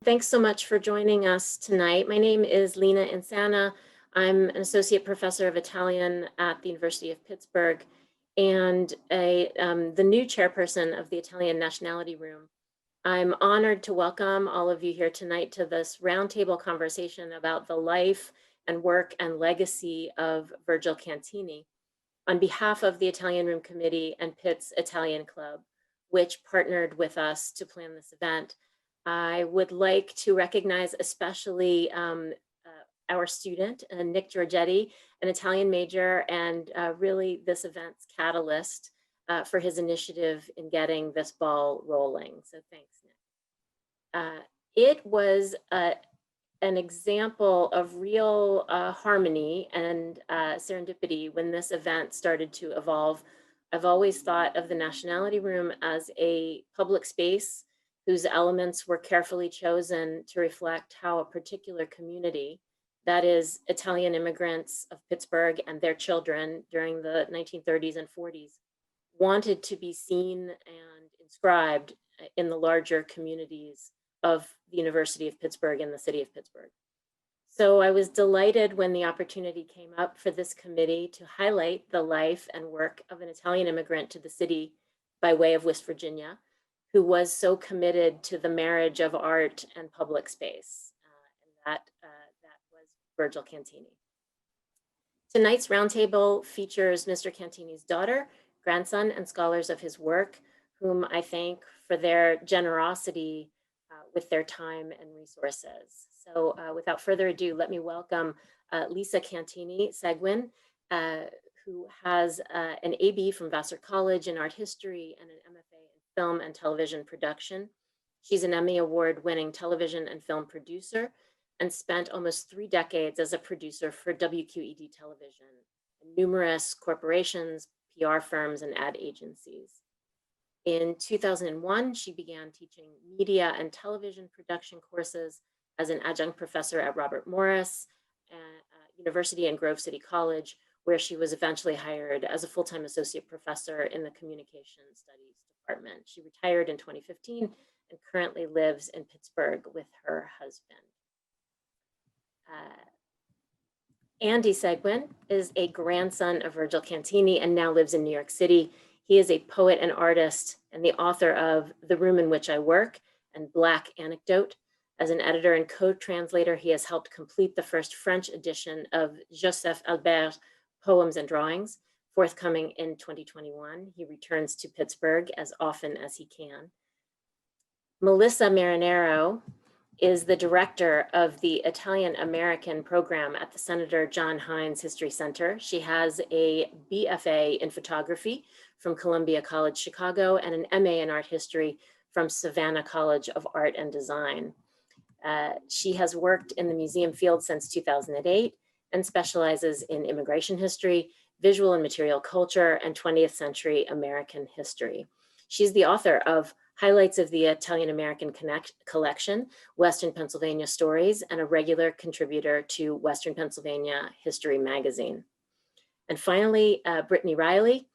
Thanks so much for joining us tonight. My name is Lina Insana. I'm an associate professor of Italian at the University of Pittsburgh and the new chairperson of the Italian Nationality Room. I'm honored to welcome all of you here tonight to this roundtable conversation about the life and work and legacy of Virgil Cantini on behalf of the Italian Room Committee and Pitt's Italian Club, which partnered with us to plan this event. I would like to recognize especially our student, Nick Giorgetti, an Italian major, and really this event's catalyst for his initiative in getting this ball rolling. So thanks, Nick. It was an example of real harmony and serendipity when this event started to evolve. I've always thought of the Nationality Room as a public space whose elements were carefully chosen to reflect how a particular community, that is Italian immigrants of Pittsburgh and their children during the 1930s and 40s, wanted to be seen and inscribed in the larger communities of the University of Pittsburgh and the city of Pittsburgh. So I was delighted when the opportunity came up for this committee to highlight the life and work of an Italian immigrant to the city by way of West Virginia, who was so committed to the marriage of art and public space. And that was Virgil Cantini. Tonight's roundtable features Mr. Cantini's daughter, grandson, and scholars of his work, whom I thank for their generosity with their time and resources. So without further ado, let me welcome Lisa Cantini Segwin, who has an AB from Vassar College in art history and an MFA in film and television production. She's an Emmy Award-winning television and film producer and spent almost 3 decades as a producer for WQED television, and numerous corporations, PR firms, and ad agencies. In 2001, she began teaching media and television production courses as an adjunct professor at Robert Morris University and Grove City College, where she was eventually hired as a full-time associate professor in the communication studies department. She retired in 2015 and currently lives in Pittsburgh with her husband. Andy Segwin is a grandson of Virgil Cantini and now lives in New York City. He is a poet and artist and the author of The Room in Which I Work and Black Anecdote. As an editor and co-translator, he has helped complete the first French edition of Joseph Albert's Poems and Drawings, forthcoming in 2021. He returns to Pittsburgh as often as he can. Melissa Marinero is the director of the Italian American program at the Senator John Heinz History Center. She has a BFA in photography from Columbia College Chicago and an MA in art history from Savannah College of Art and Design. She has worked in the museum field since 2008 and specializes in immigration history, visual and material culture, and 20th century American history. She's the author of Highlights of the Italian American Collection, Western Pennsylvania Stories, and a regular contributor to Western Pennsylvania History Magazine. And finally, Brittany Riley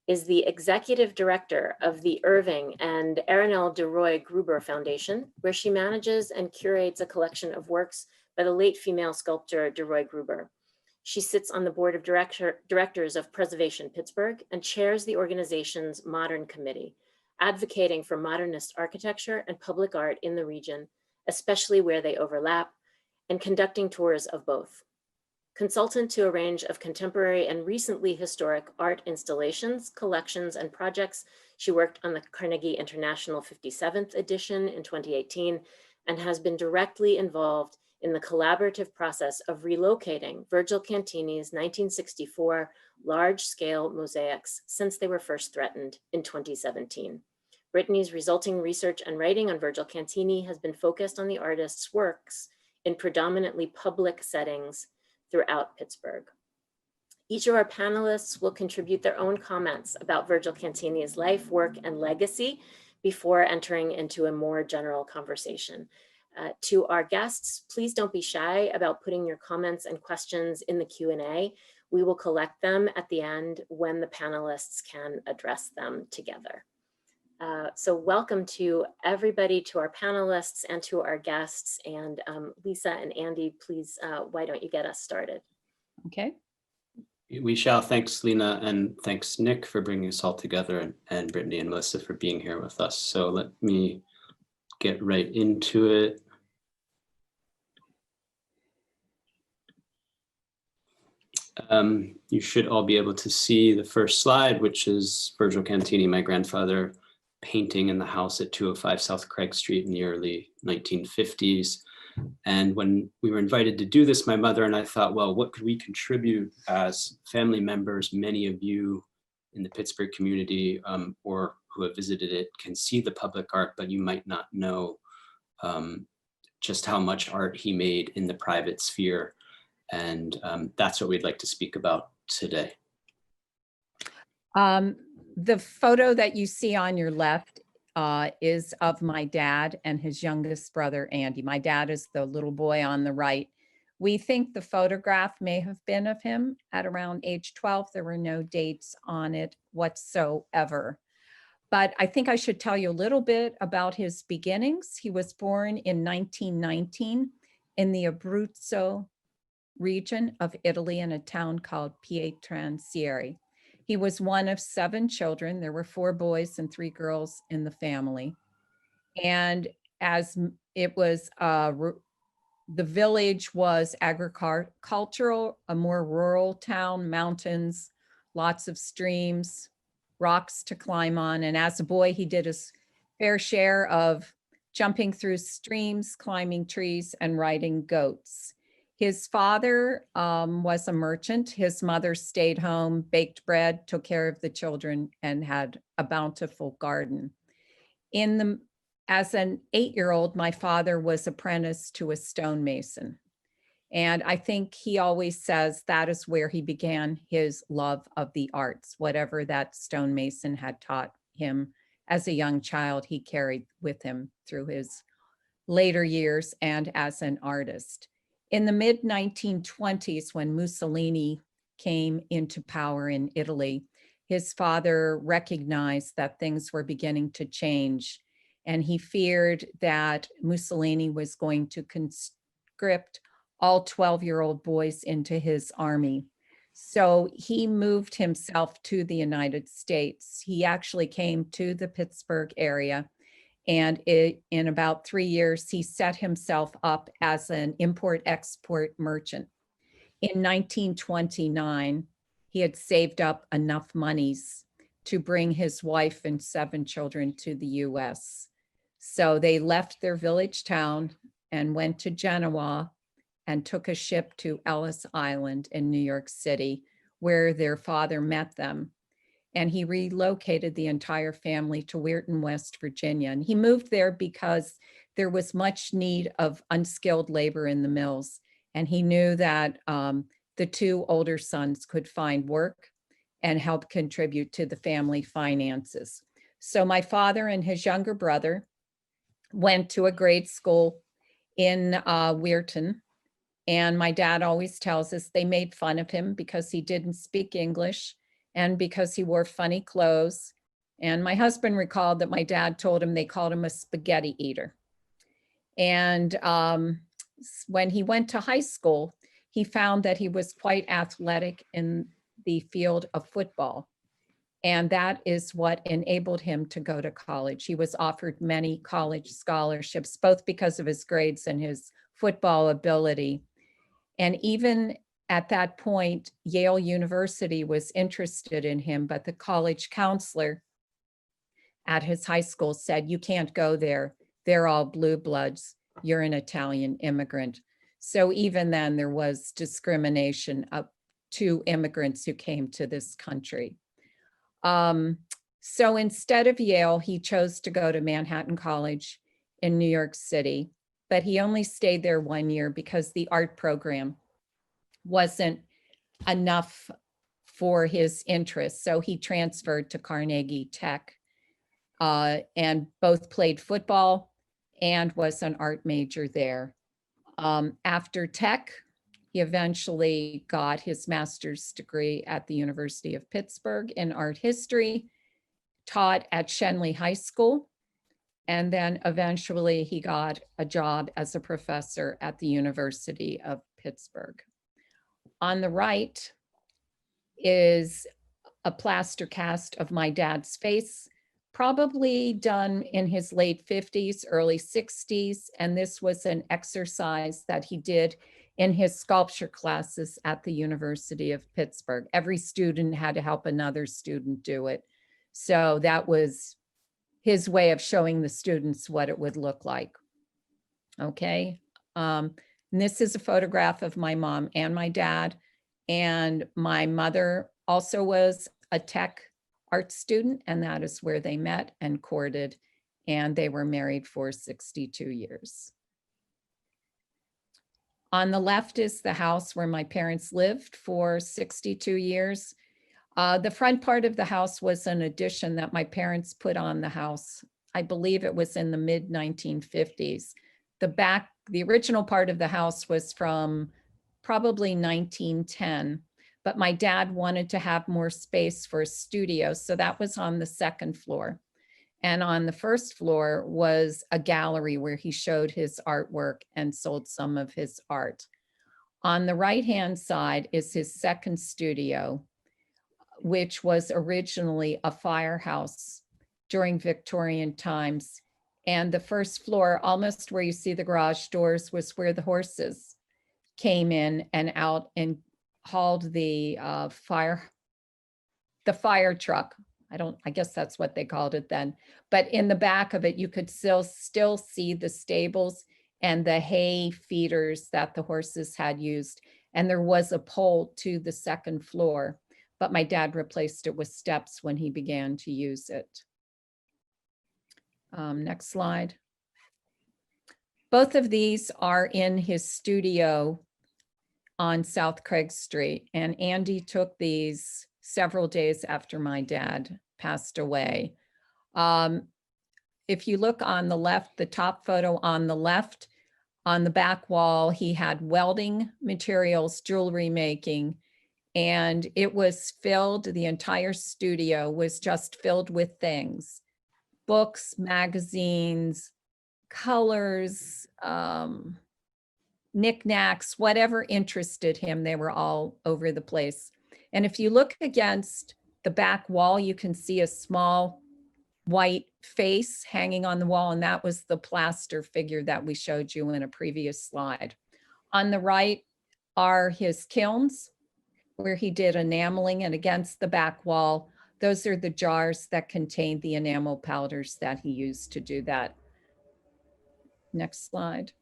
is the executive director of the Irving and Aranel DeRoy Gruber Foundation, where she manages and curates a collection of works by the late female sculptor DeRoy Gruber. She sits on the board of directors of Preservation Pittsburgh and chairs the organization's Modern Committee, advocating for modernist architecture and public art in the region, especially where they overlap, and conducting tours of both. Consultant to a range of contemporary and recently historic art installations, collections, and projects, she worked on the Carnegie International 57th edition in 2018 and has been directly involved in the collaborative process of relocating Virgil Cantini's 1964 large-scale mosaics since they were first threatened in 2017. Brittany's resulting research and writing on Virgil Cantini has been focused on the artist's works in predominantly public settings throughout Pittsburgh. Each of our panelists will contribute their own comments about Virgil Cantini's life, work, and legacy before entering into a more general conversation. To our guests, please don't be shy about putting your comments and questions in the Q&A. We will collect them at the end when the panelists can address them together. So welcome to everybody, to our panelists and to our guests. And Lisa and Andy, please, why don't you get us started? Okay. We shall. Thanks, Lena, and thanks, Nick, for bringing us all together, and Brittany and Melissa for being here with us. So let me get right into it. You should all be able to see the first slide, which is Virgil Cantini, my grandfather, painting in the house at 205 South Craig Street in the early 1950s. And when we were invited to do this, my mother and I thought, well, what could we contribute as family members? Many of you in the Pittsburgh community or who have visited it can see the public art, but you might not know just how much art he made in the private sphere. And that's what we'd like to speak about today. The photo that you see on your left is of my dad and his youngest brother, Andy. My dad is the little boy on the right. We think the photograph may have been of him at around age 12. There were no dates on it whatsoever. But I think I should tell you a little bit about his beginnings. He was born in 1919 in the Abruzzo region of Italy in a town called Pietrancieri. He was one of 7 children. There were 4 boys and 3 girls in the family. And as it was, the village was agricultural, a more rural town, mountains, lots of streams, rocks to climb on. And as a boy, he did his fair share of jumping through streams, climbing trees, and riding goats. His father was a merchant. His mother stayed home, baked bread, took care of the children, and had a bountiful garden. As an 8-year-old, my father was apprenticed to a stonemason. And I think he always says that is where he began his love of the arts. Whatever that stonemason had taught him as a young child, he carried with him through his later years and as an artist. In the mid-1920s, when Mussolini came into power in Italy, his father recognized that things were beginning to change, and he feared that Mussolini was going to conscript all 12-year-old boys into his army. So he moved himself to the United States. He actually came to the Pittsburgh area, and in about 3 years, he set himself up as an import-export merchant. In 1929, he had saved up enough monies to bring his wife and 7 children to the US. So they left their village town and went to Genoa and took a ship to Ellis Island in New York City, where their father met them. And he relocated the entire family to Weirton, West Virginia. And he moved there because there was much need of unskilled labor in the mills. And he knew that the 2 older sons could find work and help contribute to the family finances. So my father and his younger brother went to a grade school in Weirton. And my dad always tells us they made fun of him because he didn't speak English and because he wore funny clothes. And my husband recalled that my dad told him they called him a spaghetti eater. And when he went to high school, he found that he was quite athletic in the field of football. And that is what enabled him to go to college. He was offered many college scholarships, both because of his grades and his football ability. And even at that point, Yale University was interested in him, but the college counselor at his high school said, "You can't go there. They're all blue bloods. You're an Italian immigrant." So even then there was discrimination up to immigrants who came to this country. So instead of Yale, he chose to go to Manhattan College in New York City, but he only stayed there 1 year because the art program wasn't enough for his interests. So he transferred to Carnegie Tech and both played football and was an art major there. After Tech, he eventually got his master's degree at the University of Pittsburgh in art history. taught at Shenley High School, and then eventually he got a job as a professor at the University of Pittsburgh. On the right is a plaster cast of my dad's face, probably done in his late 50s, early 60s. And this was an exercise that he did in his sculpture classes at the University of Pittsburgh. Every student had to help another student do it. So that was his way of showing the students what it would look like. Okay. And this is a photograph of my mom and my dad. And my mother also was a tech art student, and that is where they met and courted, and they were married for 62 years. On the left is the house where my parents lived for 62 years. The front part of the house was an addition that my parents put on the house. I believe it was in the mid 1950s. The original part of the house was from probably 1910, but my dad wanted to have more space for a studio, so that was on the second floor. And on the first floor was a gallery where he showed his artwork and sold some of his art. On the right-hand side is his second studio, which was originally a firehouse during Victorian times. And the first floor, almost where you see the garage doors, was where the horses came in and out and hauled the fire truck. I guess that's what they called it then. But in the back of it, you could still see the stables and the hay feeders that the horses had used. And there was a pole to the second floor, but my dad replaced it with steps when he began to use it. Next slide. Both of these are in his studio on South Craig Street, and Andy took these several days after my dad passed away. If you look on the left, the top photo on the left, on the back wall, he had welding materials, jewelry making, and it was filled, the entire studio was just filled with things, books, magazines, colors, knickknacks, whatever interested him, they were all over the place. And if you look against the back wall, you can see a small white face hanging on the wall, and that was the plaster figure that we showed you in a previous slide. On the right are his kilns, where he did enameling, and against the back wall, those are the jars that contain the enamel powders that he used to do that. Next slide.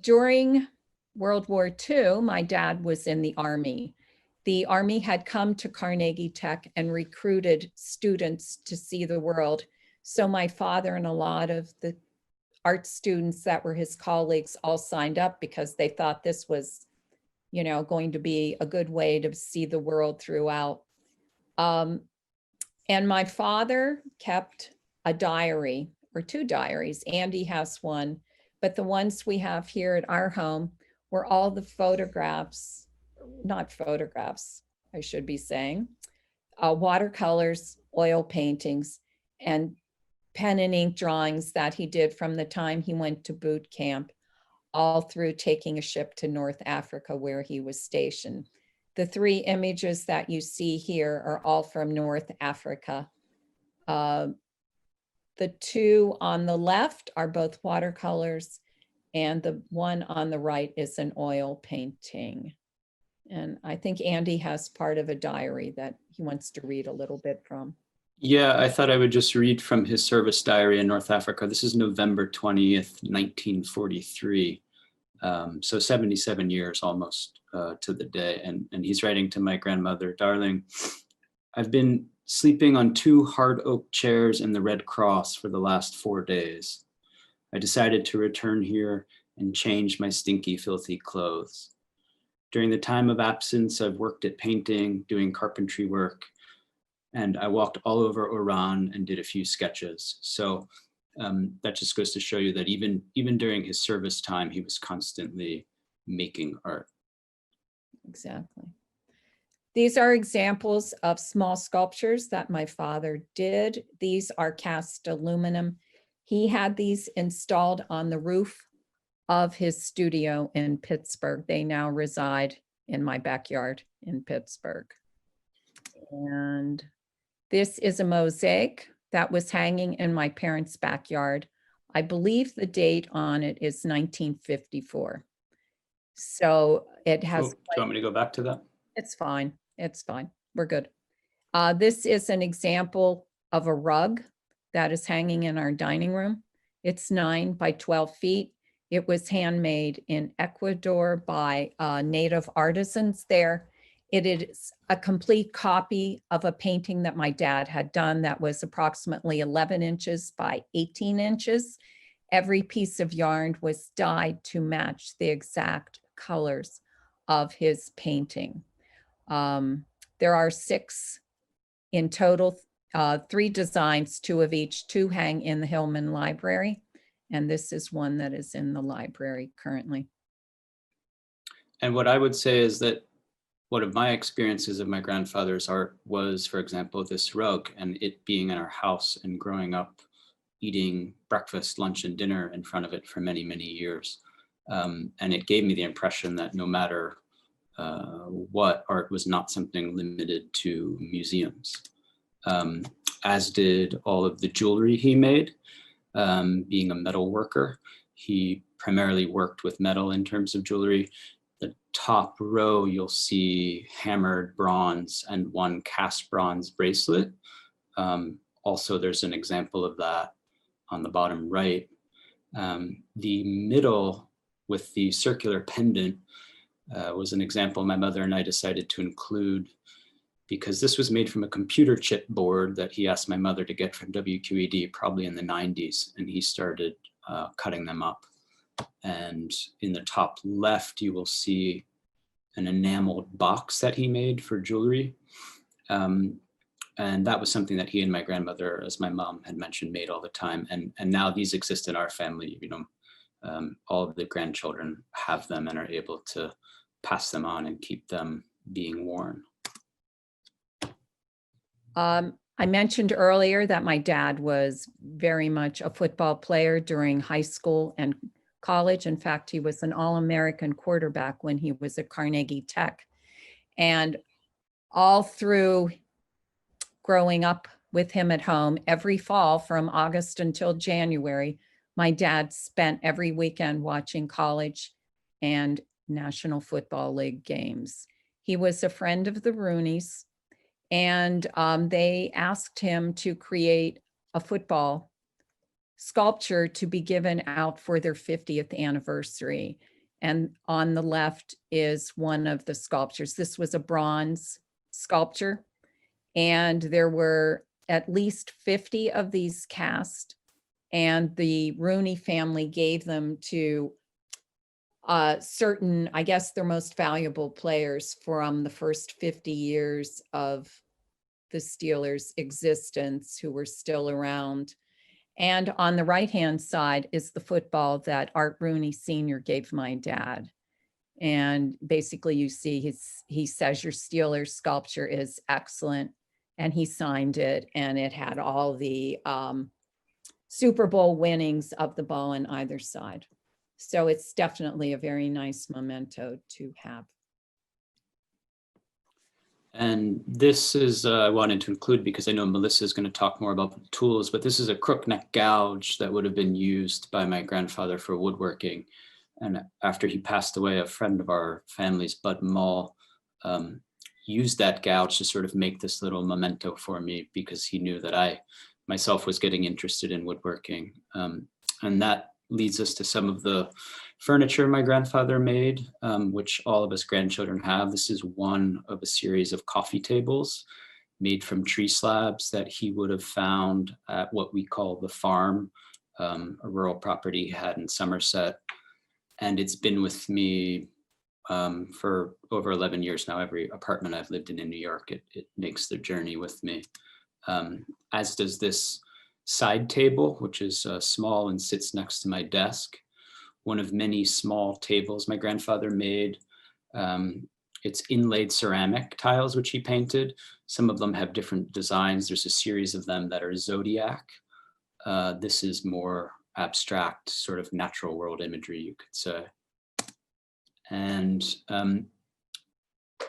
During World War II, my dad was in the Army. The Army had come to Carnegie Tech and recruited students to see the world. So my father and a lot of the art students that were his colleagues all signed up because they thought this was, you know, going to be a good way to see the world throughout. And my father kept a diary or two diaries. Andy has one, but the ones we have here at our home were all the photographs, not photographs, I should be saying, watercolors, oil paintings, and pen and ink drawings that he did from the time he went to boot camp, all through taking a ship to North Africa where he was stationed. The three images that you see here are all from North Africa. The two on the left are both watercolors, and the one on the right is an oil painting. And I think Andy has part of a diary that he wants to read a little bit from. Yeah, I thought I would just read from his service diary in North Africa. This is November 20th, 1943. So 77 years almost to the day. And he's writing to my grandmother, "Darling, I've been sleeping on 2 hard oak chairs in the Red Cross for the last 4 days. I decided to return here and change my stinky, filthy clothes. During the time of absence, I've worked at painting, doing carpentry work, and I walked all over Oran and did a few sketches." So that just goes to show you that even during his service time, he was constantly making art. Exactly. These are examples of small sculptures that my father did. These are cast aluminum. He had these installed on the roof of his studio in Pittsburgh. They now reside in my backyard in Pittsburgh. And this is a mosaic that was hanging in my parents' backyard. I believe the date on it is 1954. So it has. Oh, do you want me to go back to that? It's fine. It's fine. We're good. This is an example of a rug that is hanging in our dining room. It's 9 by 12 feet. It was handmade in Ecuador by native artisans there. It is a complete copy of a painting that my dad had done that was approximately 11 inches by 18 inches. Every piece of yarn was dyed to match the exact colors of his painting. There are 6 in total, 3 designs, 2 of each, 2 hang in the Hillman Library. And this is one that is in the library currently. And what I would say is that one of my experiences of my grandfather's art was, for example, this rug and it being in our house and growing up eating breakfast, lunch, and dinner in front of it for many, many years. And it gave me the impression that no matter what, art was not something limited to museums, as did all of the jewelry he made. Being a metal worker, he primarily worked with metal in terms of jewelry. The top row, you'll see hammered bronze and 1 cast bronze bracelet. Also, there's an example of that on the bottom right. The middle with the circular pendant was an example my mother and I decided to include because this was made from a computer chip board that he asked my mother to get from WQED probably in the 90s, and he started cutting them up. And in the top left, you will see an enameled box that he made for jewelry. And that was something that he and my grandmother, as my mom had mentioned, made all the time. And now these exist in our family. You know, all of the grandchildren have them and are able to pass them on and keep them being worn. I mentioned earlier that my dad was very much a football player during high school and college. In fact, he was an All-American quarterback when he was at Carnegie Tech. And all through growing up with him at home, every fall from August until January, my dad spent every weekend watching college and National Football League games. He was a friend of the Rooneys. And they asked him to create a football sculpture to be given out for their 50th anniversary. And on the left is one of the sculptures. This was a bronze sculpture. And there were at least 50 of these cast. And the Rooney family gave them to certain, I guess, their most valuable players from the first 50 years of the Steelers' existence who were still around. And on the right-hand side is the football that Art Rooney Sr. gave my dad. And basically you see he says your Steelers sculpture is excellent. And he signed it, and it had all the Super Bowl winnings of the ball on either side. So it's definitely a very nice memento to have. And this is, I wanted to include because I know Melissa is going to talk more about the tools, but this is a crook neck gouge that would have been used by my grandfather for woodworking. And after he passed away, a friend of our family's, Bud Mull, used that gouge to sort of make this little memento for me because he knew that I myself was getting interested in woodworking. And that leads us to some of the furniture my grandfather made, which all of us grandchildren have. This is one of a series of coffee tables made from tree slabs that he would have found at what we call the farm, a rural property he had in Somerset. And it's been with me for over 11 years now. Every apartment I've lived in New York, it makes the journey with me. As does this side table, which is small and sits next to my desk. One of many small tables my grandfather made. it's inlaid ceramic tiles, which he painted. Some of them have different designs. There's a series of them that are zodiac. This is more abstract, sort of natural world imagery, you could say. And,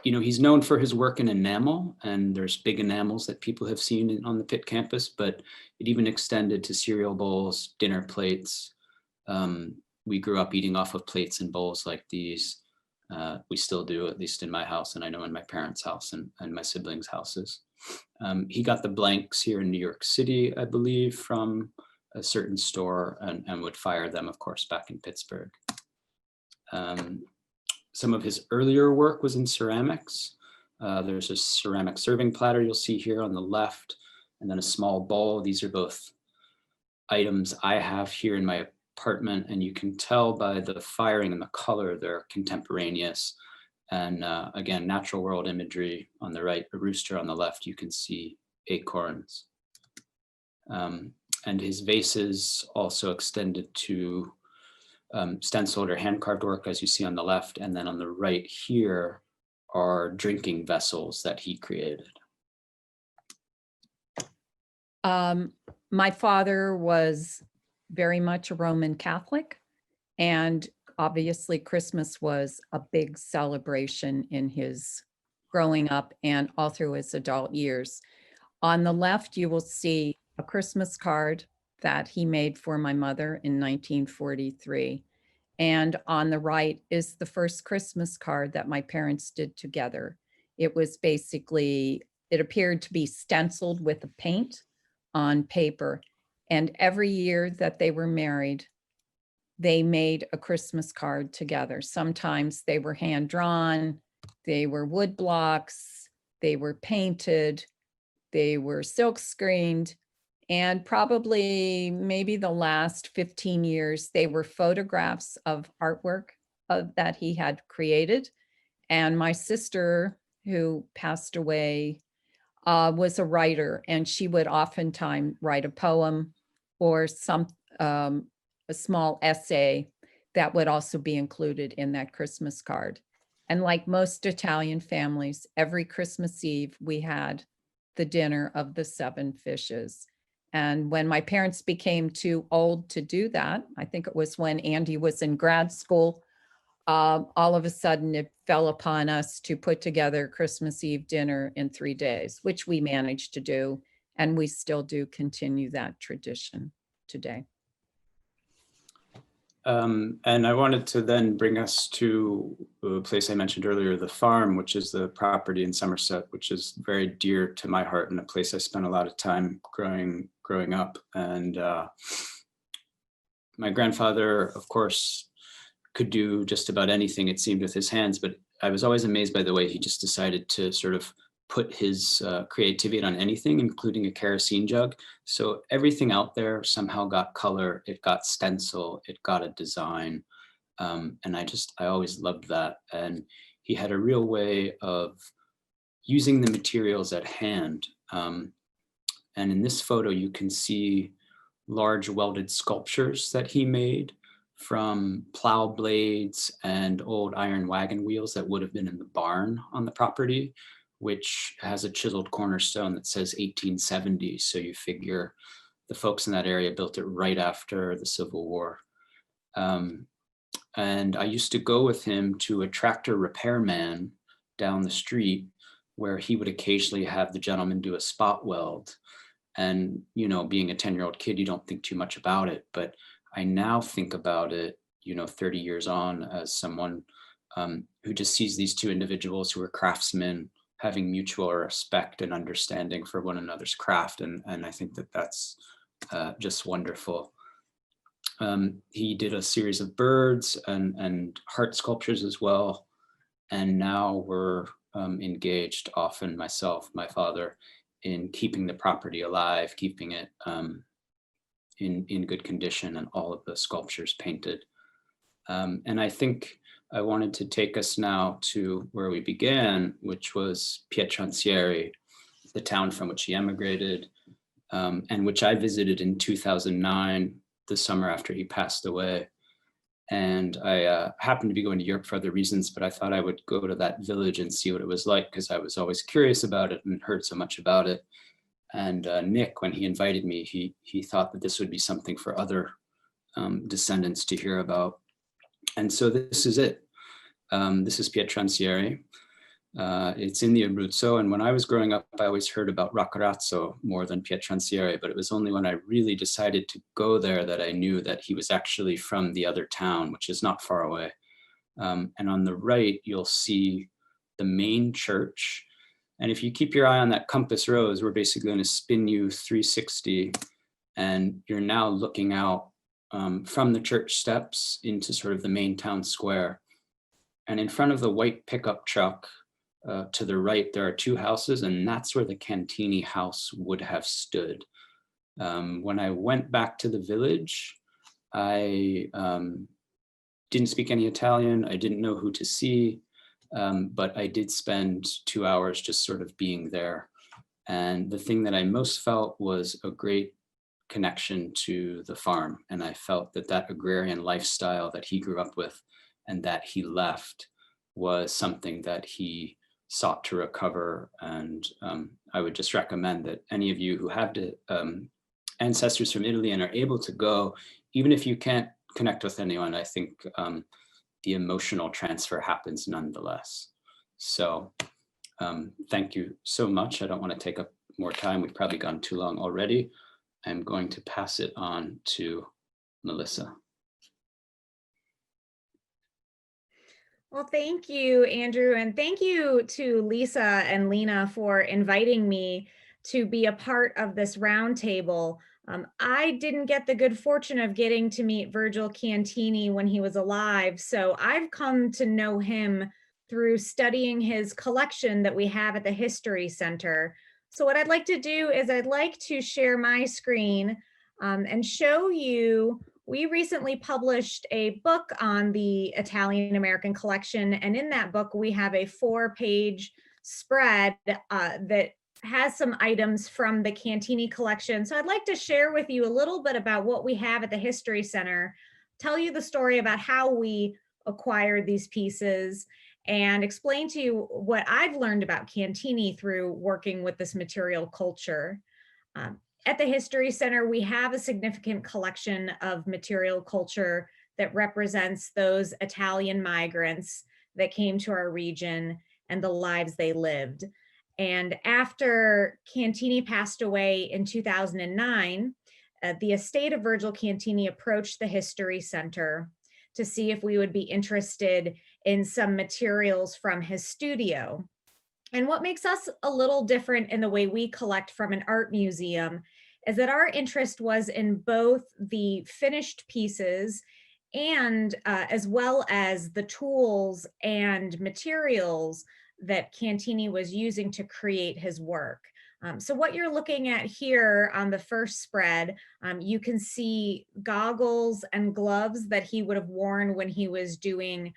he's known for his work in enamel, and there's big enamels that people have seen on the Pitt campus, but it even extended to cereal bowls, dinner plates. We grew up eating off of plates and bowls like these. We still do, at least in my house, and I know in my parents' house and my siblings' houses. He got the blanks here in New York City, I believe, from a certain store, and would fire them, of course, back in Pittsburgh. Some of his earlier work was in ceramics. There's a ceramic serving platter you'll see here on the left, and then a small bowl. These are both items I have here in my apartment, and you can tell by the firing and the color they're contemporaneous. And again, natural world imagery on the right, a rooster on the left, you can see acorns. And his vases also extended to stenciled or hand-carved work, as you see on the left, and then on the right here are drinking vessels that he created. My father was very much a Roman Catholic, and obviously Christmas was a big celebration in his growing up and all through his adult years. On the left, you will see a Christmas card that he made for my mother in 1943. And on the right is the first Christmas card that my parents did together. It was basically, it appeared to be stenciled with a paint on paper. And every year that they were married, they made a Christmas card together. Sometimes they were hand drawn, they were wood blocks, they were painted, they were silk screened, and probably maybe the last 15 years, they were photographs of artwork that he had created. And my sister, who passed away, was a writer, and she would oftentimes write a poem or a small essay that would also be included in that Christmas card. And like most Italian families, every Christmas Eve, we had the dinner of the 7 fishes. And when my parents became too old to do that, I think it was when Andy was in grad school, all of a sudden it fell upon us to put together Christmas Eve dinner in 3 days, which we managed to do. And we still do continue that tradition today. And I wanted to then bring us to a place I mentioned earlier, the farm, which is the property in Somerset, which is very dear to my heart and a place I spent a lot of time growing up. And my grandfather, of course, could do just about anything, it seemed, with his hands, but I was always amazed by the way he just decided to sort of put his creativity on anything, including a kerosene jug. So everything out there somehow got color, it got stencil, it got a design. And I always loved that. And he had a real way of using the materials at hand. And in this photo, you can see large welded sculptures that he made from plow blades and old iron wagon wheels that would have been in the barn on the property, which has a chiseled cornerstone that says 1870. So you figure the folks in that area built it right after the Civil War. And I used to go with him to a tractor repairman down the street where he would occasionally have the gentleman do a spot weld. And, being a 10-year-old kid, you don't think too much about it. But I now think about it, 30 years on, as someone who just sees these two individuals who are craftsmen having mutual respect and understanding for one another's craft. And I think that that's just wonderful. He did a series of birds and heart sculptures as well. And now we're engaged often, myself, my father, in keeping the property alive, keeping it in good condition, and all of the sculptures painted. And I think I wanted to take us now to where we began, which was Pietrancieri, the town from which he emigrated, and which I visited in 2009, the summer after he passed away. And I happened to be going to Europe for other reasons, but I thought I would go to that village and see what it was like, because I was always curious about it and heard so much about it. And Nick, when he invited me, he thought that this would be something for other descendants to hear about. And so this is it. This is Pietrancieri. It's in the Abruzzo, and when I was growing up, I always heard about Raccorazzo more than Pietrancieri, but it was only when I really decided to go there that I knew that he was actually from the other town, which is not far away. And on the right, you'll see the main church. And if you keep your eye on that compass rose, we're basically going to spin you 360, and you're now looking out from the church steps into sort of the main town square. And in front of the white pickup truck, to the right, there are two houses, and that's where the Cantini house would have stood. When I went back to the village, I didn't speak any Italian. I didn't know who to see, but I did spend 2 hours just sort of being there. And the thing that I most felt was a great connection to the farm. And I felt that that agrarian lifestyle that he grew up with and that he left was something that he sought to recover. And I would just recommend that any of you who have ancestors from Italy and are able to go, even if you can't connect with anyone, I think the emotional transfer happens nonetheless. So thank you so much. I don't want to take up more time. We've probably gone too long already. I'm going to pass it on to Melissa. Well, thank you, Andrew, and thank you to Lisa and Lena for inviting me to be a part of this roundtable. I didn't get the good fortune of getting to meet Virgil Cantini when he was alive, so I've come to know him through studying his collection that we have at the History Center. So what I'd like to do is I'd like to share my screen and show you. We recently published a book on the Italian American collection, and in that book we have a 4-page spread that has some items from the Cantini collection. So I'd like to share with you a little bit about what we have at the History Center, tell you the story about how we acquired these pieces, and explain to you what I've learned about Cantini through working with this material culture. At the History Center, we have a significant collection of material culture that represents those Italian migrants that came to our region and the lives they lived. And after Cantini passed away in 2009, the estate of Virgil Cantini approached the History Center to see if we would be interested in some materials from his studio. And what makes us a little different in the way we collect from an art museum is that our interest was in both the finished pieces and as well as the tools and materials that Cantini was using to create his work. So what you're looking at here on the first spread, you can see goggles and gloves that he would have worn when he was doing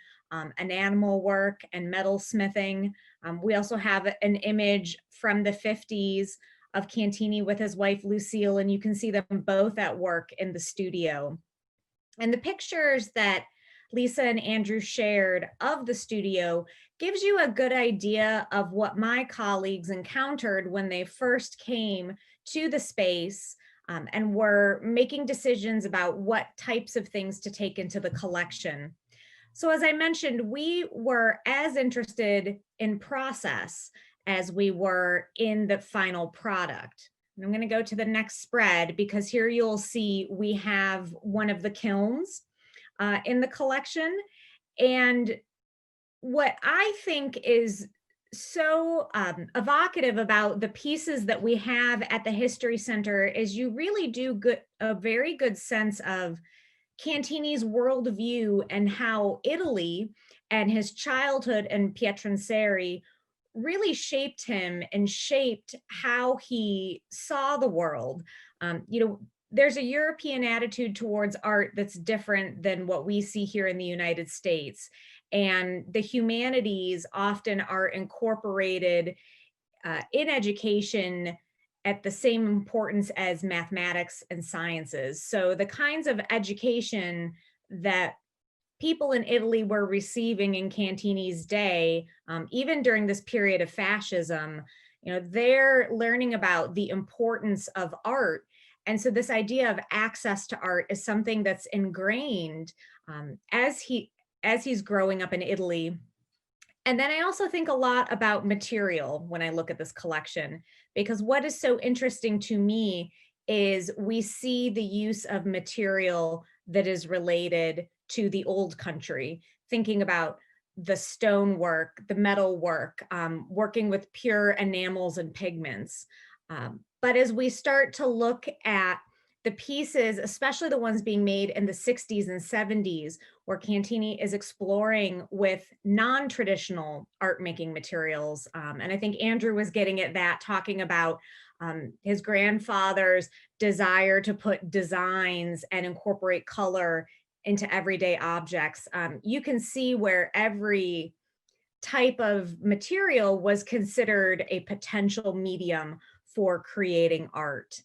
enamel work and metal smithing. We also have an image from the 50s of Cantini with his wife Lucille, and you can see them both at work in the studio. And the pictures that Lisa and Andrew shared of the studio gives you a good idea of what my colleagues encountered when they first came to the space and were making decisions about what types of things to take into the collection. So as I mentioned, we were as interested in process as we were in the final product. And I'm going to go to the next spread because here you'll see we have one of the kilns in the collection. And what I think is so evocative about the pieces that we have at the History Center is you really do get a very good sense of Cantini's worldview and how Italy and his childhood in Pietrancieri really shaped him and shaped how he saw the world. There's a European attitude towards art that's different than what we see here in the United States. And the humanities often are incorporated in education at the same importance as mathematics and sciences. So the kinds of education that people in Italy were receiving in Cantini's day, even during this period of fascism. They're learning about the importance of art. And so this idea of access to art is something that's ingrained as he's growing up in Italy. And then I also think a lot about material when I look at this collection, because what is so interesting to me is we see the use of material that is related to the old country, thinking about the stonework, the metal work, working with pure enamels and pigments. But as we start to look at the pieces, especially the ones being made in the 60s and 70s, where Cantini is exploring with non-traditional art making materials. And I think Andrew was getting at that, talking about his grandfather's desire to put designs and incorporate color into everyday objects. You can see where every type of material was considered a potential medium for creating art.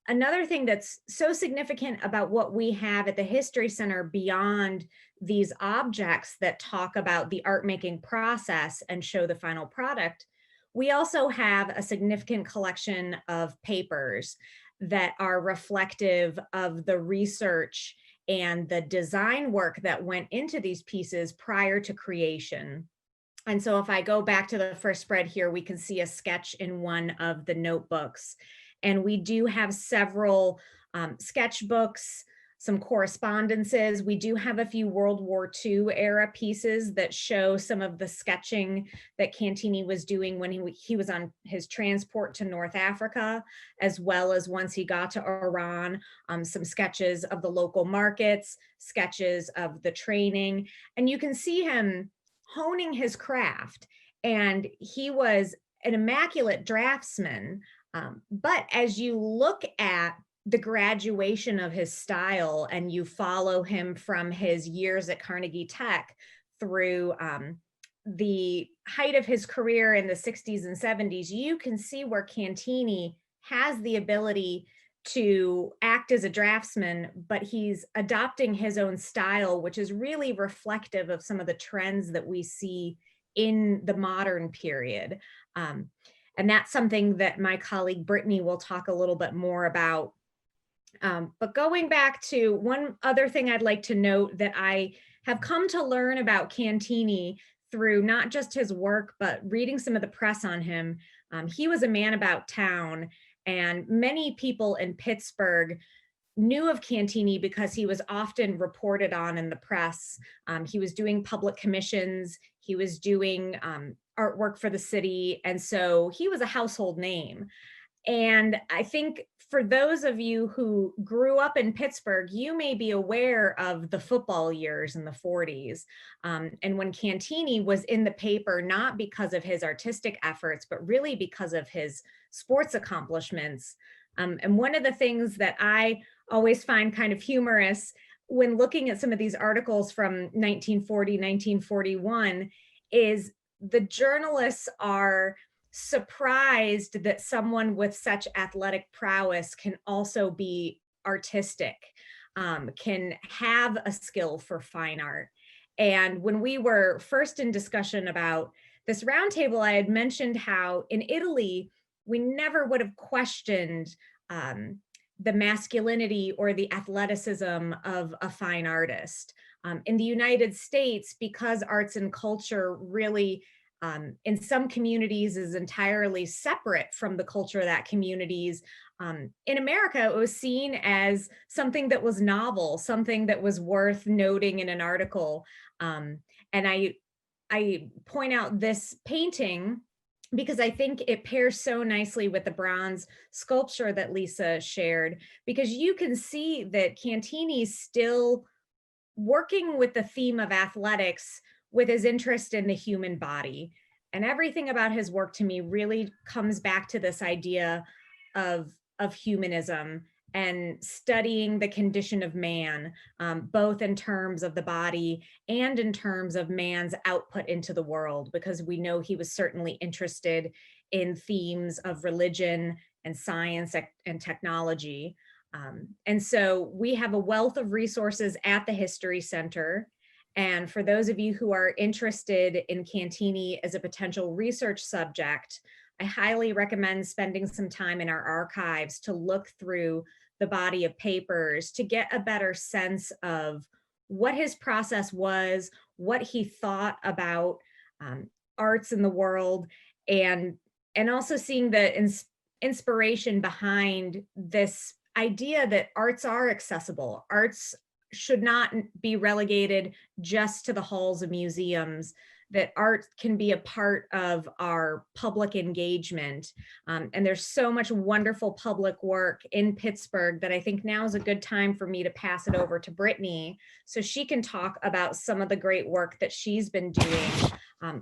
Another thing that's so significant about what we have at the History Center beyond these objects that talk about the art making process and show the final product, we also have a significant collection of papers that are reflective of the research and the design work that went into these pieces prior to creation. And so if I go back to the first spread here, we can see a sketch in one of the notebooks. And we do have several sketchbooks, some correspondences. We do have a few World War II era pieces that show some of the sketching that Cantini was doing when he was on his transport to North Africa, as well as once he got to Iran, some sketches of the local markets, sketches of the training. And you can see him honing his craft. And he was an immaculate draftsman. But as you look at the graduation of his style and you follow him from his years at Carnegie Tech through the height of his career in the 60s and 70s, you can see where Cantini has the ability to act as a draftsman, but he's adopting his own style, which is really reflective of some of the trends that we see in the modern period. And that's something that my colleague Brittany will talk a little bit more about. But going back to one other thing I'd like to note that I have come to learn about Cantini through not just his work, but reading some of the press on him. He was a man about town, and many people in Pittsburgh knew of Cantini because he was often reported on in the press. He was doing public commissions, he was doing artwork for the city, and so he was a household name. And I think for those of you who grew up in Pittsburgh, you may be aware of the football years in the 40s. And when Cantini was in the paper, not because of his artistic efforts, but really because of his sports accomplishments. And one of the things that I always find kind of humorous when looking at some of these articles from 1940, 1941, is the journalists are surprised that someone with such athletic prowess can also be artistic, can have a skill for fine art. And when we were first in discussion about this roundtable, I had mentioned how in Italy, we never would have questioned the masculinity or the athleticism of a fine artist. In the United States, because arts and culture really in some communities is entirely separate from the culture of that communities. In America, it was seen as something that was novel, something that was worth noting in an article. And I point out this painting because I think it pairs so nicely with the bronze sculpture that Lisa shared, because you can see that Cantini's still working with the theme of athletics with his interest in the human body. And everything about his work to me really comes back to this idea of humanism and studying the condition of man, both in terms of the body and in terms of man's output into the world, because we know he was certainly interested in themes of religion and science and technology. And so we have a wealth of resources at the History Center. And for those of you who are interested in Cantini as a potential research subject, I highly recommend spending some time in our archives to look through the body of papers to get a better sense of what his process was, what he thought about arts in the world, and also seeing the inspiration behind this idea that arts are accessible. Arts should not be relegated just to the halls of museums, that art can be a part of our public engagement. And there's so much wonderful public work in Pittsburgh that I think now is a good time for me to pass it over to Brittany so she can talk about some of the great work that she's been doing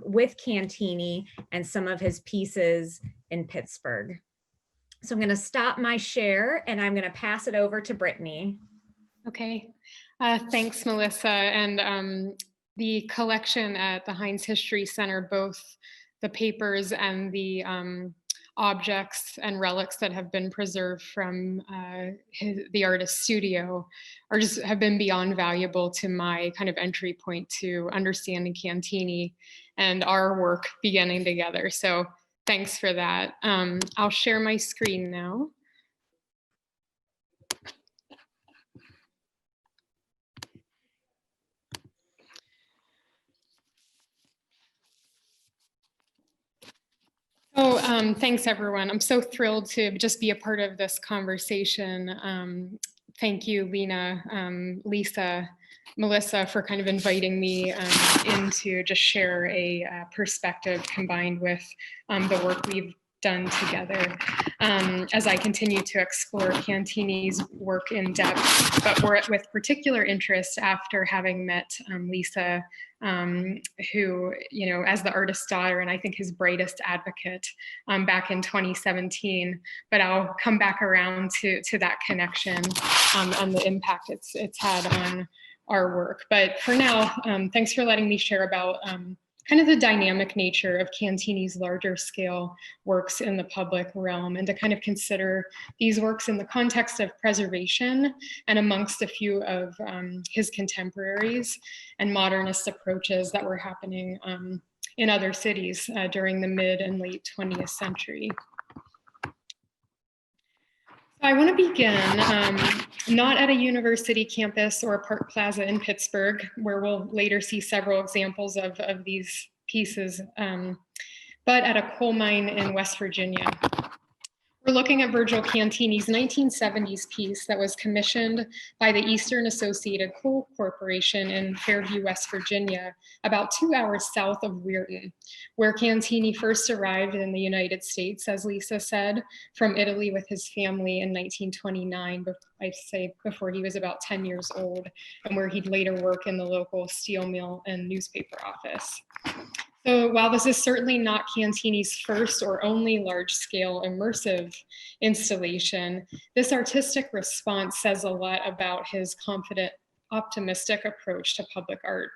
with Cantini and some of his pieces in Pittsburgh. So I'm going to stop my share and I'm going to pass it over to Brittany. Okay, thanks, Melissa. And the collection at the Heinz History Center, both the papers and the objects and relics that have been preserved from the artist's studio have been beyond valuable to my kind of entry point to understanding Cantini and our work beginning together. So thanks for that. I'll share my screen now. Oh, thanks everyone. I'm so thrilled to just be a part of this conversation. Thank you, Lena, Lisa, Melissa, for kind of inviting me in to just share a perspective combined with the work we've done together as I continue to explore Cantini's work in depth, but with particular interest after having met Lisa, who, as the artist's daughter, and I think his brightest advocate back in 2017, but I'll come back around to that connection and the impact it's had on our work. But for now, thanks for letting me share about kind of the dynamic nature of Cantini's larger scale works in the public realm, and to kind of consider these works in the context of preservation and amongst a few of his contemporaries and modernist approaches that were happening in other cities during the mid and late 20th century. I want to begin not at a university campus or a park plaza in Pittsburgh, where we'll later see several examples of these pieces, but at a coal mine in West Virginia. We're looking at Virgil Cantini's 1970s piece that was commissioned by the Eastern Associated Coal Corporation in Fairview, West Virginia, about 2 hours south of Weirton, where Cantini first arrived in the United States, as Lisa said, from Italy with his family in 1929, I'd say before he was about 10 years old, and where he'd later work in the local steel mill and newspaper office. So while this is certainly not Cantini's first or only large-scale immersive installation, this artistic response says a lot about his confident, optimistic approach to public art,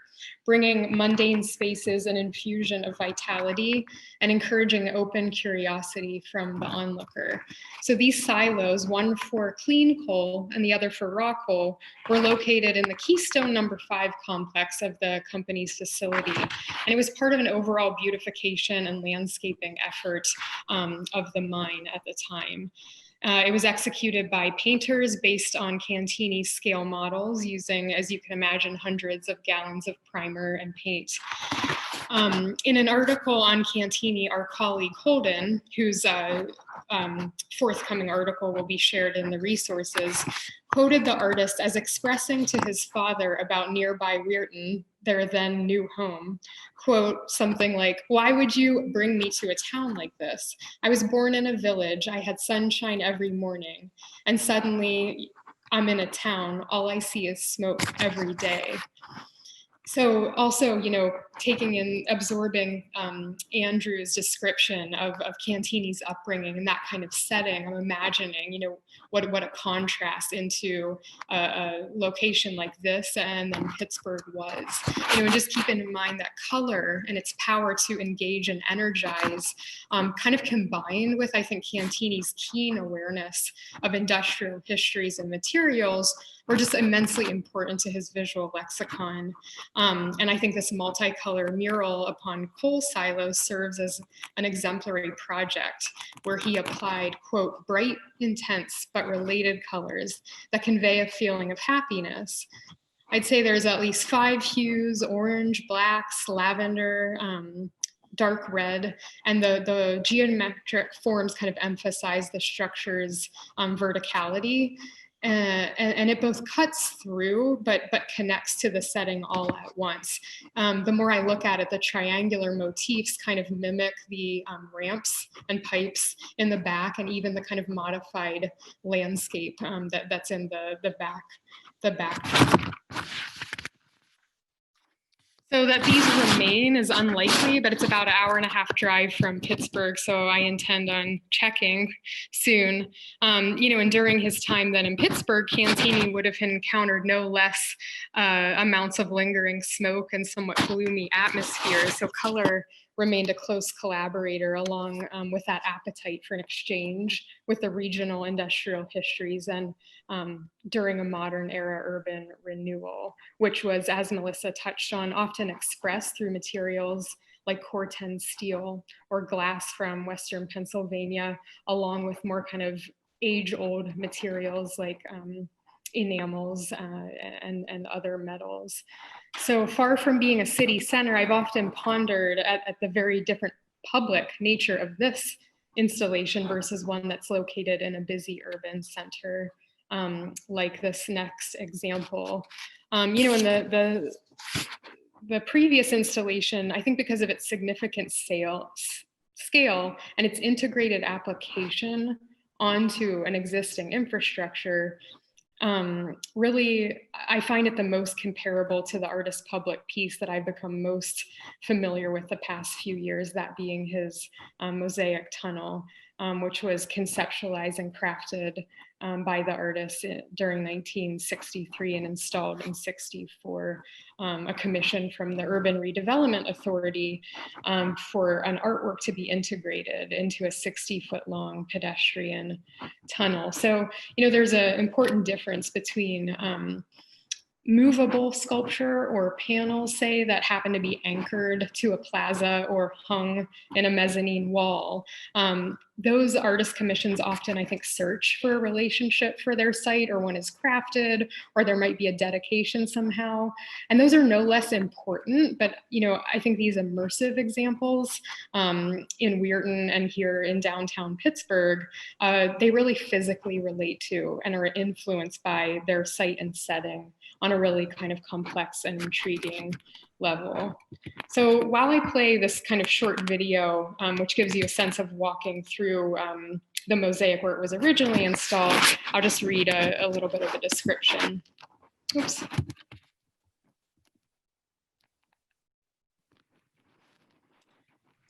bringing mundane spaces an infusion of vitality and encouraging open curiosity from the onlooker. So these silos, one for clean coal and the other for raw coal, were located in the Keystone No. 5 complex of the company's facility. And it was part of an overall beautification and landscaping effort of the mine at the time. It was executed by painters based on Cantini's scale models using, as you can imagine, hundreds of gallons of primer and paint. In an article on Cantini, our colleague Holden, whose forthcoming article will be shared in the resources, quoted the artist as expressing to his father about nearby Weirton, their then new home, quote, something like, "Why would you bring me to a town like this? I was born in a village, I had sunshine every morning, and suddenly I'm in a town, all I see is smoke every day." So also, taking in, absorbing Andrew's description of Cantini's upbringing and that kind of setting, I'm imagining, you know, what a contrast into a location like this and then Pittsburgh was. You know, and just keeping in mind that color and its power to engage and energize kind of combined with, I think, Cantini's keen awareness of industrial histories and materials were just immensely important to his visual lexicon. And I think this multicolor mural upon coal silos serves as an exemplary project where he applied, quote, bright, intense, but related colors that convey a feeling of happiness. I'd say there's at least 5 hues: orange, blacks, lavender, dark red, and the geometric forms kind of emphasize the structure's verticality. And it both cuts through, but connects to the setting all at once. The more I look at it, the triangular motifs kind of mimic the ramps and pipes in the back, and even the kind of modified landscape that's in the back. So that these remain is unlikely, but it's about an 1.5-hour drive from Pittsburgh, so I intend on checking soon. You know, and during his time then in Pittsburgh, Cantini would have encountered no less amounts of lingering smoke and somewhat gloomy atmospheres. So color remained a close collaborator along with that appetite for an exchange with the regional industrial histories and during a modern era urban renewal, which was, as Melissa touched on, often expressed through materials like Corten steel or glass from Western Pennsylvania, along with more kind of age-old materials like enamels and other metals. So far from being a city center, I've often pondered at the very different public nature of this installation versus one that's located in a busy urban center, like this next example. You know, in the previous installation, I think because of its significant scale and its integrated application onto an existing infrastructure, really, I find it the most comparable to the artist public piece that I've become most familiar with the past few years, that being his Mosaic Tunnel, which was conceptualized and crafted by the artist during 1963 and installed in 64, a commission from the Urban Redevelopment Authority for an artwork to be integrated into a 60-foot long pedestrian tunnel. So, you know, there's an important difference between movable sculpture or panels, say, that happen to be anchored to a plaza or hung in a mezzanine wall. Those artist commissions often, I think, search for a relationship for their site, or one is crafted, or there might be a dedication somehow. And those are no less important, but, you know, I think these immersive examples in Weirton and here in downtown Pittsburgh, they really physically relate to and are influenced by their site and setting on a really kind of complex and intriguing level. So while I play this kind of short video, which gives you a sense of walking through the mosaic where it was originally installed, I'll just read a little bit of a description. Oops.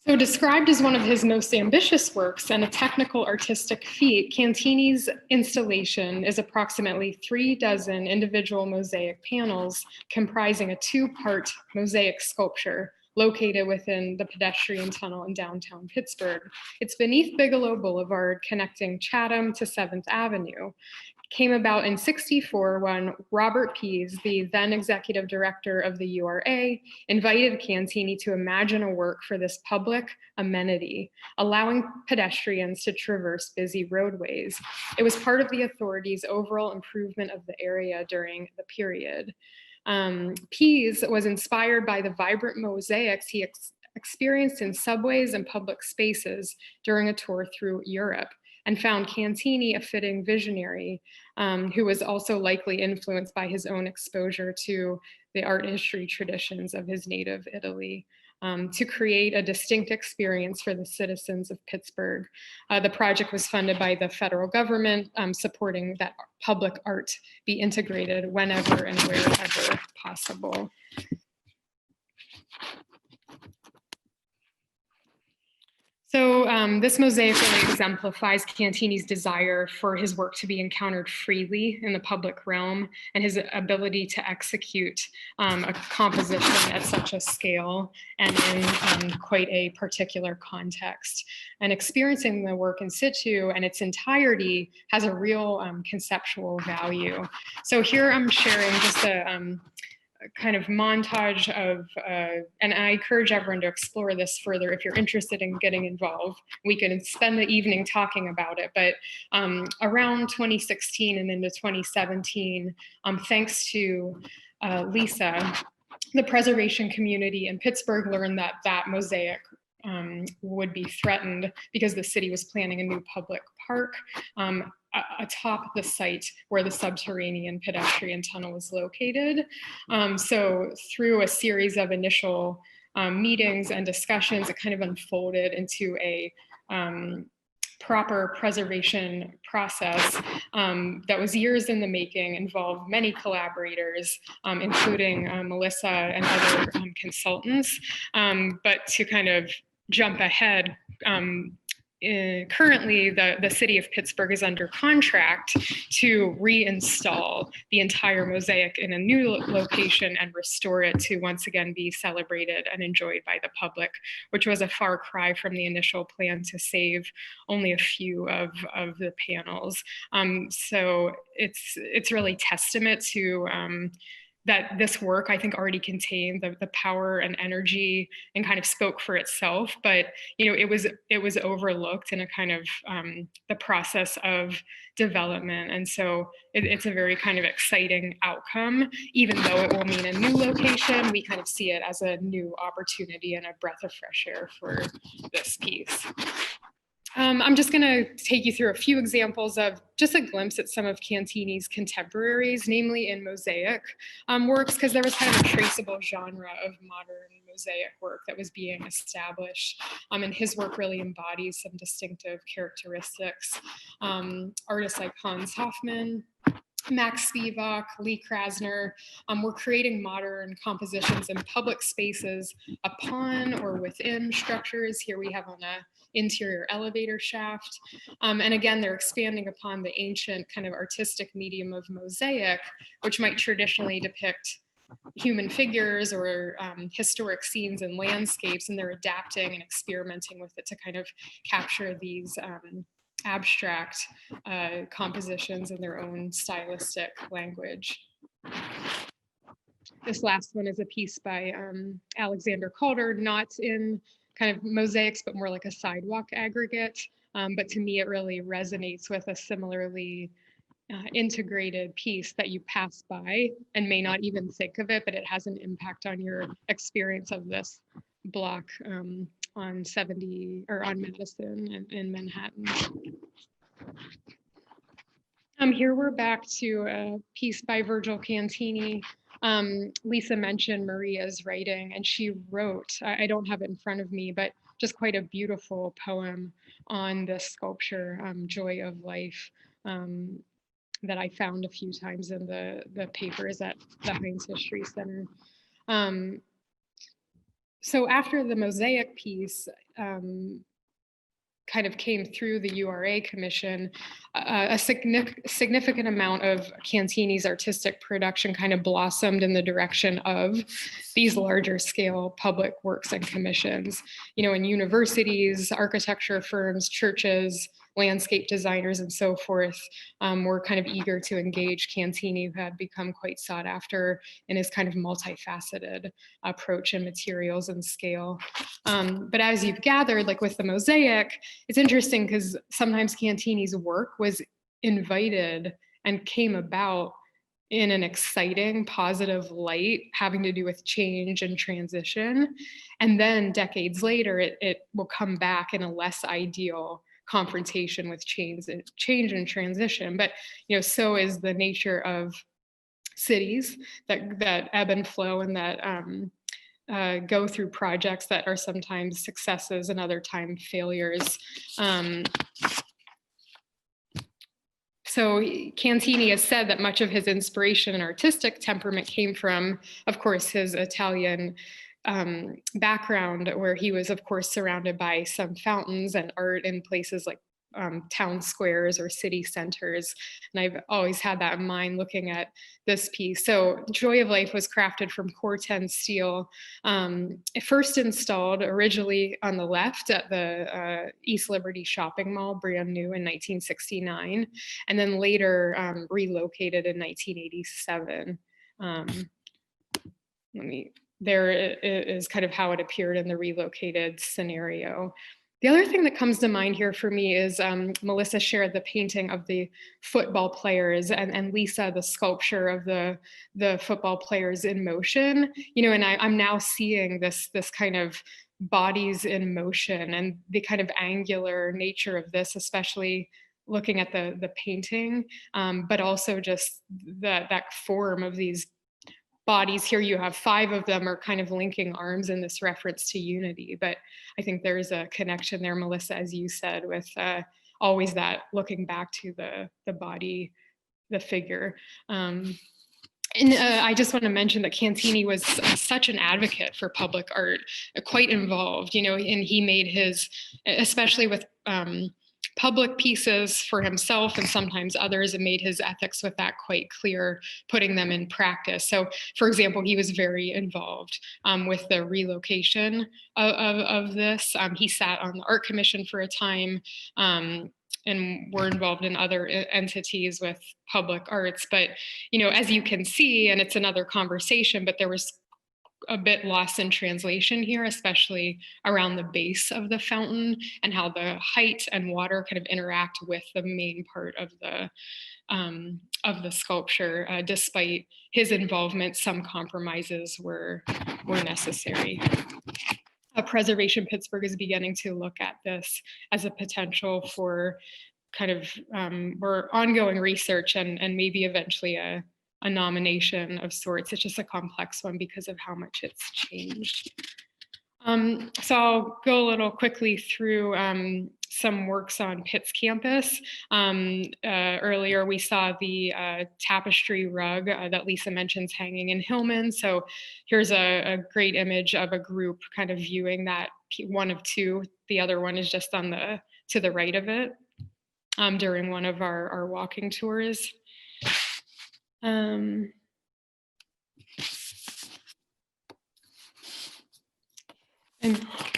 So described as one of his most ambitious works and a technical artistic feat, Cantini's installation is approximately 36 individual mosaic panels comprising a 2-part mosaic sculpture located within the pedestrian tunnel in downtown Pittsburgh. It's beneath Bigelow Boulevard, connecting Chatham to 7th Avenue. Came about in '64 when Robert Pease, the then executive director of the URA, invited Cantini to imagine a work for this public amenity, allowing pedestrians to traverse busy roadways. It was part of the authority's overall improvement of the area during the period. Pease was inspired by the vibrant mosaics he experienced in subways and public spaces during a tour through Europe, and found Cantini a fitting visionary who was also likely influenced by his own exposure to the art history traditions of his native Italy, to create a distinct experience for the citizens of Pittsburgh. The project was funded by the federal government, supporting that public art be integrated whenever and wherever possible. So this mosaic really exemplifies Cantini's desire for his work to be encountered freely in the public realm and his ability to execute a composition at such a scale and in quite a particular context. And experiencing the work in situ and its entirety has a real conceptual value. So here I'm sharing just a kind of montage of, and I encourage everyone to explore this further if you're interested in getting involved. We can spend the evening talking about it, but around 2016 and into 2017, thanks to Lisa, the preservation community in Pittsburgh learned that that mosaic would be threatened because the city was planning a new public park atop the site where the subterranean pedestrian tunnel is located. So through a series of initial meetings and discussions, it kind of unfolded into a proper preservation process that was years in the making, involved many collaborators, including Melissa and other consultants. But to kind of jump ahead, currently the city of Pittsburgh is under contract to reinstall the entire mosaic in a new location and restore it to once again be celebrated and enjoyed by the public, which was a far cry from the initial plan to save only a few of the panels. So it's really testament to that this work, I think, already contained the power and energy and kind of spoke for itself. But you know, it was overlooked in a kind of the process of development. And so it's a very kind of exciting outcome, even though it will mean a new location. We kind of see it as a new opportunity and a breath of fresh air for this piece. I'm just going to take you through a few examples of just a glimpse at some of Cantini's contemporaries, namely in mosaic works, because there was kind of a traceable genre of modern mosaic work that was being established. And his work really embodies some distinctive characteristics. Artists like Hans Hofmann, Max Spivak, Lee Krasner, were creating modern compositions in public spaces upon or within structures. Here we have on a interior elevator shaft. And again, they're expanding upon the ancient kind of artistic medium of mosaic, which might traditionally depict human figures or historic scenes and landscapes, and they're adapting and experimenting with it to kind of capture these abstract compositions in their own stylistic language. This last one is a piece by Alexander Calder, not in kind of mosaics, but more like a sidewalk aggregate. But to me, it really resonates with a similarly integrated piece that you pass by and may not even think of it, but it has an impact on your experience of this block on 70 or on Madison in Manhattan. Here we're back to a piece by Virgil Cantini. Lisa mentioned Maria's writing, and she wrote, I don't have it in front of me, but just quite a beautiful poem on this sculpture, Joy of Life, that I found a few times in the papers at the Heinz History Center. So after the mosaic piece kind of came through the URA Commission, a significant amount of Cantini's artistic production kind of blossomed in the direction of these larger scale public works and commissions. You know, in universities, architecture firms, churches, landscape designers, and so forth were kind of eager to engage Cantini, who had become quite sought after in his kind of multifaceted approach and materials and scale. But as you've gathered, like with the mosaic, it's interesting because sometimes Cantini's work was invited and came about in an exciting, positive light, having to do with change and transition. And then decades later, it will come back in a less ideal confrontation with change and transition. But you know, so is the nature of cities that ebb and flow and that go through projects that are sometimes successes and other time failures. So Cantini has said that much of his inspiration and artistic temperament came from, of course, his Italian background where he was, of course, surrounded by some fountains and art in places like town squares or city centers. And I've always had that in mind looking at this piece. So Joy of Life was crafted from Corten steel, first installed originally on the left at the East Liberty Shopping Mall, brand new in 1969, and then later relocated in 1987. There is kind of how it appeared in the relocated scenario. The other thing that comes to mind here for me is Melissa shared the painting of the football players and Lisa, the sculpture of the football players in motion. You know, and I'm now seeing this kind of bodies in motion and the kind of angular nature of this, especially looking at the painting, but also just that form of these bodies. Here you have 5 of them are kind of linking arms in this reference to unity, but I think there's a connection there, Melissa, as you said, with always that looking back to the body, the figure. And I just want to mention that Cantini was such an advocate for public art, quite involved, you know, and he made his, especially with public pieces for himself and sometimes others, and made his ethics with that quite clear, putting them in practice. So, for example, he was very involved with the relocation of this. He sat on the art commission for a time, and were involved in other entities with public arts. But, you know, as you can see, and it's another conversation, but there was a bit lost in translation here, especially around the base of the fountain and how the height and water kind of interact with the main part of the sculpture. Despite his involvement, some compromises were necessary. Preservation Pittsburgh is beginning to look at this as a potential for kind of or ongoing research and maybe eventually a nomination of sorts. It's just a complex one because of how much it's changed. So I'll go a little quickly through some works on Pitt's campus. Earlier we saw the tapestry rug that Lisa mentions hanging in Hillman. So here's a great image of a group kind of viewing that, one of 2. The other one is just on to the right of it during one of our walking tours. And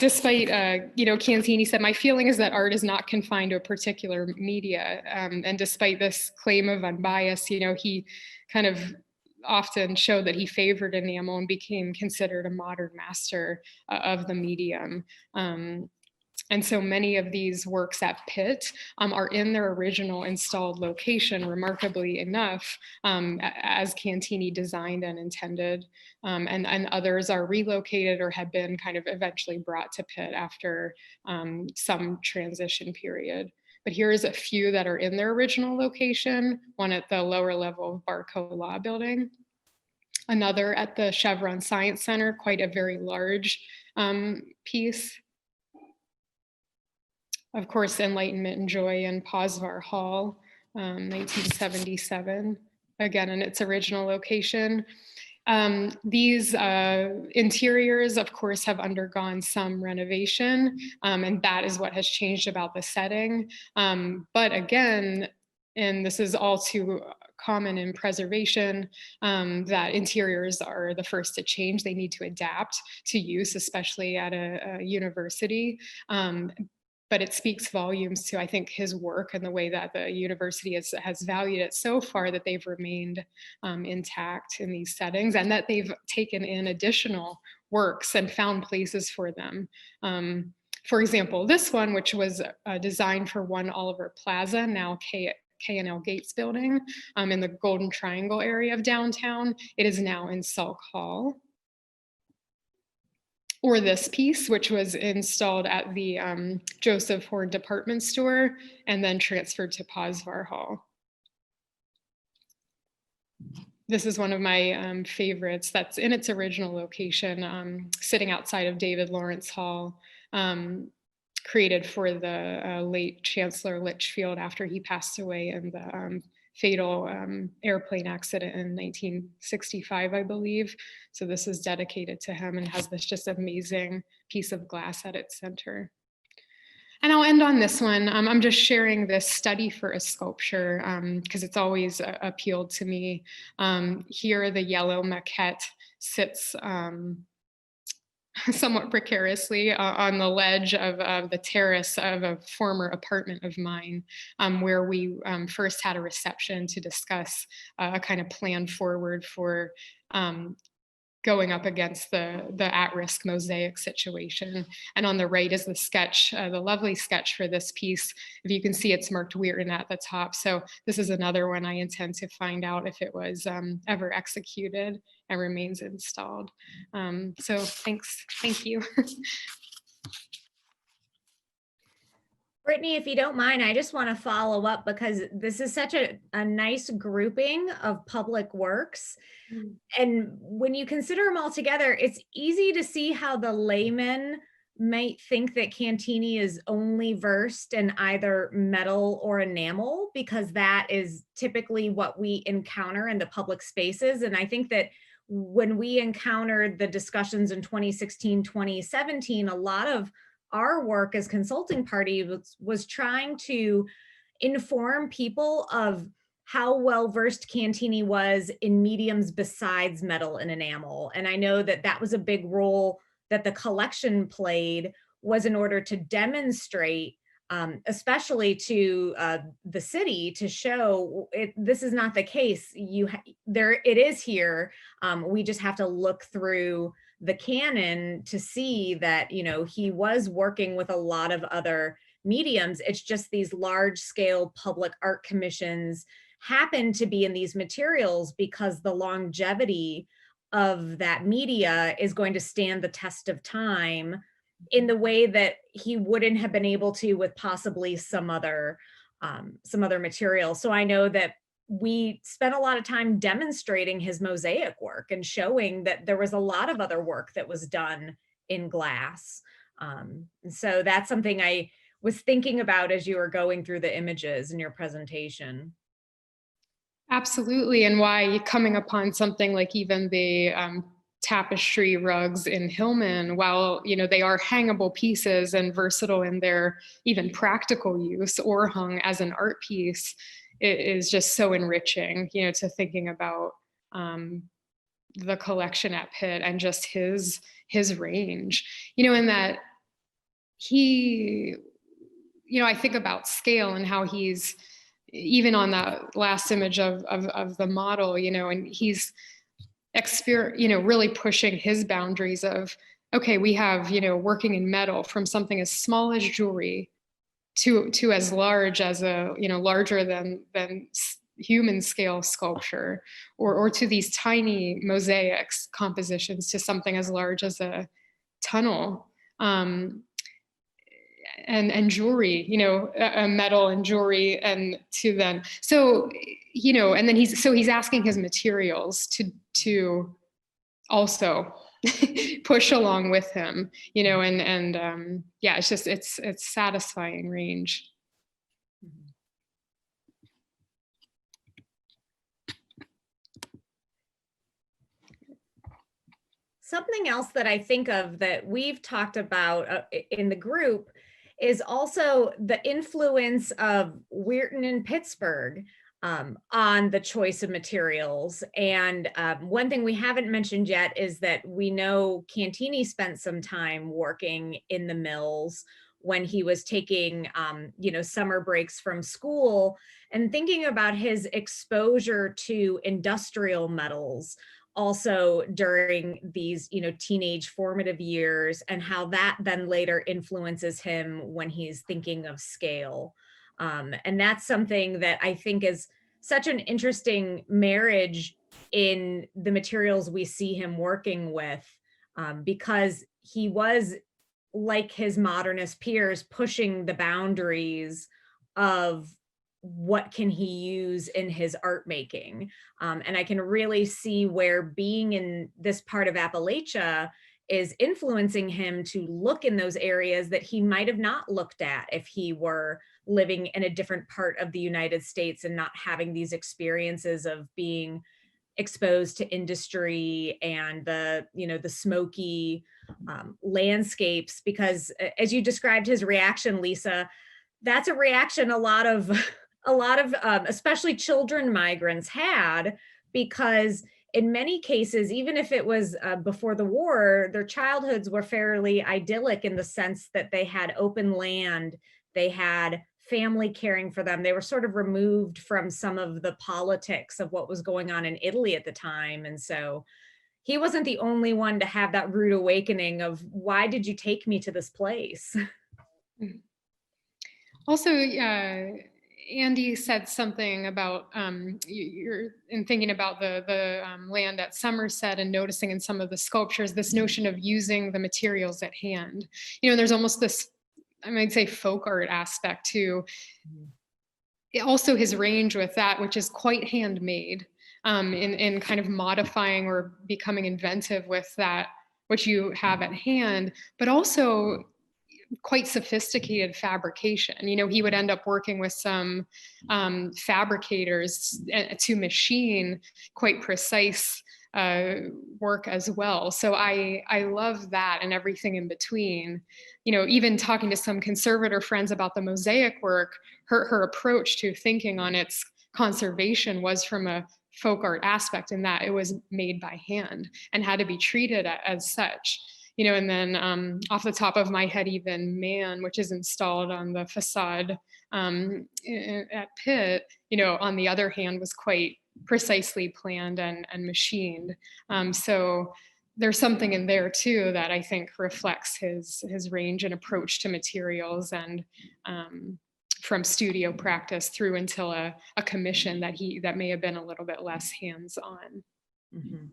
despite, you know, Cantini said, my feeling is that art is not confined to a particular media. And despite this claim of unbiased, you know, he kind of often showed that he favored enamel and became considered a modern master of the medium. And so many of these works at Pitt are in their original installed location, remarkably enough, as Cantini designed and intended. And others are relocated or have been kind of eventually brought to Pitt after some transition period. But here's a few that are in their original location, one at the lower level of Barco Law Building, another at the Chevron Science Center, quite a very large piece. Of course, Enlightenment and Joy in Posvar Hall, 1977, again in its original location. These interiors, of course, have undergone some renovation, and that is what has changed about the setting. But again, and this is all too common in preservation, that interiors are the first to change. They need to adapt to use, especially at a university. But it speaks volumes to, I think, his work and the way that the university has valued it so far, that they've remained intact in these settings, and that they've taken in additional works and found places for them. For example, this one, which was designed for 1 Oliver Plaza, now K&L Gates building in the Golden Triangle area of downtown, it is now in Salk Hall. Or this piece, which was installed at the Joseph Horn department store and then transferred to Posvar Hall. This is one of my favorites that's in its original location, sitting outside of David Lawrence Hall, created for the late Chancellor Litchfield after he passed away in the fatal airplane accident in 1965, I believe. So this is dedicated to him and has this just amazing piece of glass at its center. And I'll end on this one. I'm just sharing this study for a sculpture because it's always appealed to me. Here, the yellow maquette sits somewhat precariously on the ledge of the terrace of a former apartment of mine, where we first had a reception to discuss a kind of plan forward for going up against the at-risk Mosaic situation. And on the right is the sketch, the lovely sketch for this piece. If you can see, it's marked Weirton at the top. So this is another one I intend to find out if it was ever executed and remains installed. So thanks, thank you. Brittany, if you don't mind, I just want to follow up because this is such a nice grouping of public works. And when you consider them all together, it's easy to see how the layman might think that Cantini is only versed in either metal or enamel, because that is typically what we encounter in the public spaces. And I think that when we encountered the discussions in 2016, 2017, a lot of our work as consulting party was trying to inform people of how well versed Cantini was in mediums besides metal and enamel. And I know that that was a big role that the collection played, was in order to demonstrate, especially to the city, to show this is not the case. It is here. We just have to look through the canon to see that, you know, he was working with a lot of other mediums. It's just these large scale public art commissions happen to be in these materials because the longevity of that media is going to stand the test of time in the way that he wouldn't have been able to with possibly some other material. So I know that we spent a lot of time demonstrating his mosaic work and showing that there was a lot of other work that was done in glass. So that's something I was thinking about as you were going through the images in your presentation. Absolutely, and why coming upon something like even the tapestry rugs in Hillman, while they are hangable pieces and versatile in their even practical use or hung as an art piece, it is just so enriching, to thinking about the collection at Pitt and just his range, in that he, I think about scale and how he's, even on that last image of the model, and he's really pushing his boundaries of, okay, we have, working in metal from something as small as jewelry to as large as a, larger than human scale sculpture, or to these tiny mosaics compositions to something as large as a tunnel. And jewelry, metal and jewelry, and to then, so, and then he's asking his materials to also push along with him, and yeah, it's just, it's satisfying range. Something else that I think of that we've talked about in the group is also the influence of Weirton and Pittsburgh on the choice of materials. And one thing we haven't mentioned yet is that we know Cantini spent some time working in the mills when he was taking, summer breaks from school, and thinking about his exposure to industrial metals also during these, teenage formative years, and how that then later influences him when he's thinking of scale. And that's something that I think is such an interesting marriage in the materials we see him working with, because he was, like his modernist peers, pushing the boundaries of what can he use in his art making. And I can really see where being in this part of Appalachia is influencing him to look in those areas that he might have not looked at if he were living in a different part of the United States and not having these experiences of being exposed to industry and the, you know, the smoky landscapes. Because as you described his reaction, Lisa, that's a reaction a lot of especially children migrants had, because in many cases, even if it was before the war, their childhoods were fairly idyllic in the sense that they had open land, they had family caring for them. They were sort of removed from some of the politics of what was going on in Italy at the time. And so he wasn't the only one to have that rude awakening of, why did you take me to this place? Also, Andy said something about you're in thinking about the land at Somerset and noticing in some of the sculptures this notion of using the materials at hand. You know, there's almost this, I might say, folk art aspect to also his range with that, which is quite handmade, in kind of modifying or becoming inventive with that which you have at hand, but also quite sophisticated fabrication. You know, he would end up working with some fabricators to machine quite precise work as well. So I love that and everything in between. You know, even talking to some conservator friends about the Mosaic work, her approach to thinking on its conservation was from a folk art aspect, in that it was made by hand and had to be treated as such. You know, and then off the top of my head, even Man, which is installed on the facade at Pitt, you know, on the other hand, was quite precisely planned and machined. So there's something in there too that I think reflects his range and approach to materials, and from studio practice through until a commission that may have been a little bit less hands-on. Mm-hmm.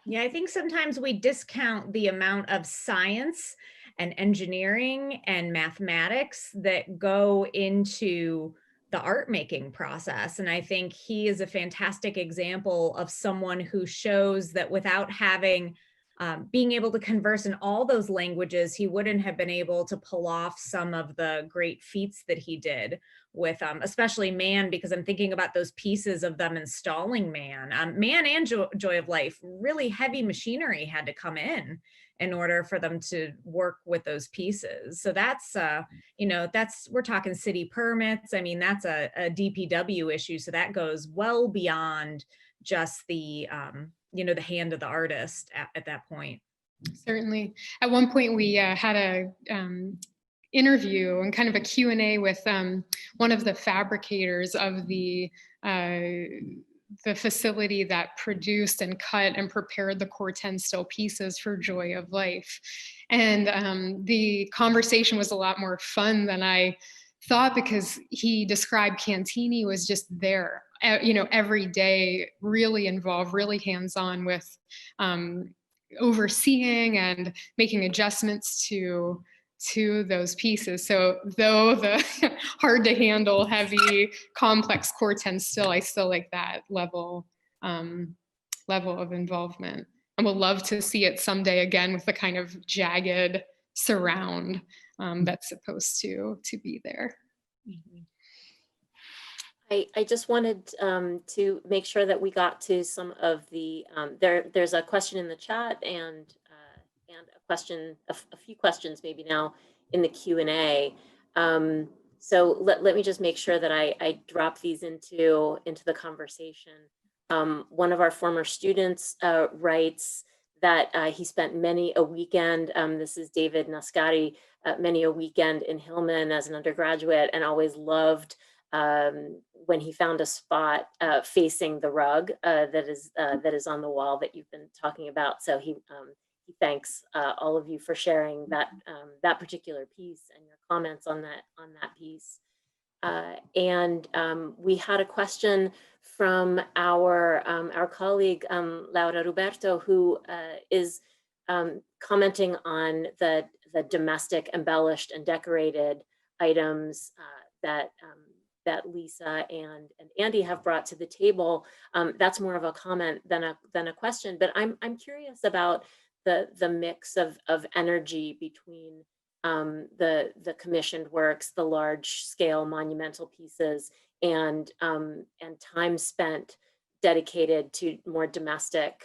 Yeah, I think sometimes we discount the amount of science and engineering and mathematics that go into the art making process. And I think he is a fantastic example of someone who shows that without having being able to converse in all those languages, he wouldn't have been able to pull off some of the great feats that he did with especially Man, because I'm thinking about those pieces of them installing Man. Man and Joy of Life, really heavy machinery had to come in order for them to work with those pieces. So that's, you know, we're talking city permits. I mean, that's a DPW issue. So that goes well beyond just the, you know, the hand of the artist at that point. Certainly. At one point we had a interview and kind of a Q&A with one of the fabricators of the facility that produced and cut and prepared the Corten still pieces for Joy of Life. And the conversation was a lot more fun than I thought, because he described Cantini was just there, you know, every day, really involved, really hands-on with overseeing and making adjustments to those pieces. So though the hard to handle, heavy, complex Corten still, I still like that level of involvement, and will love to see it someday again with the kind of jagged surround that's supposed to be there. Mm-hmm. I just wanted to make sure that we got to some of the, there's a question in the chat and a few questions maybe now in the Q&A. So let me just make sure that I drop these into the conversation. One of our former students writes that he spent many a weekend, this is David Nascari, many a weekend in Hillman as an undergraduate, and always loved when he found a spot facing the rug that is on the wall that you've been talking about. So he thanks all of you for sharing that particular piece and your comments on that piece. And we had a question from our colleague Laura Roberto, who is commenting on the domestic embellished and decorated items that Lisa and Andy have brought to the table. That's more of a comment than a question, but I'm curious about the mix of energy between the commissioned works, the large scale monumental pieces, and time spent dedicated to more domestic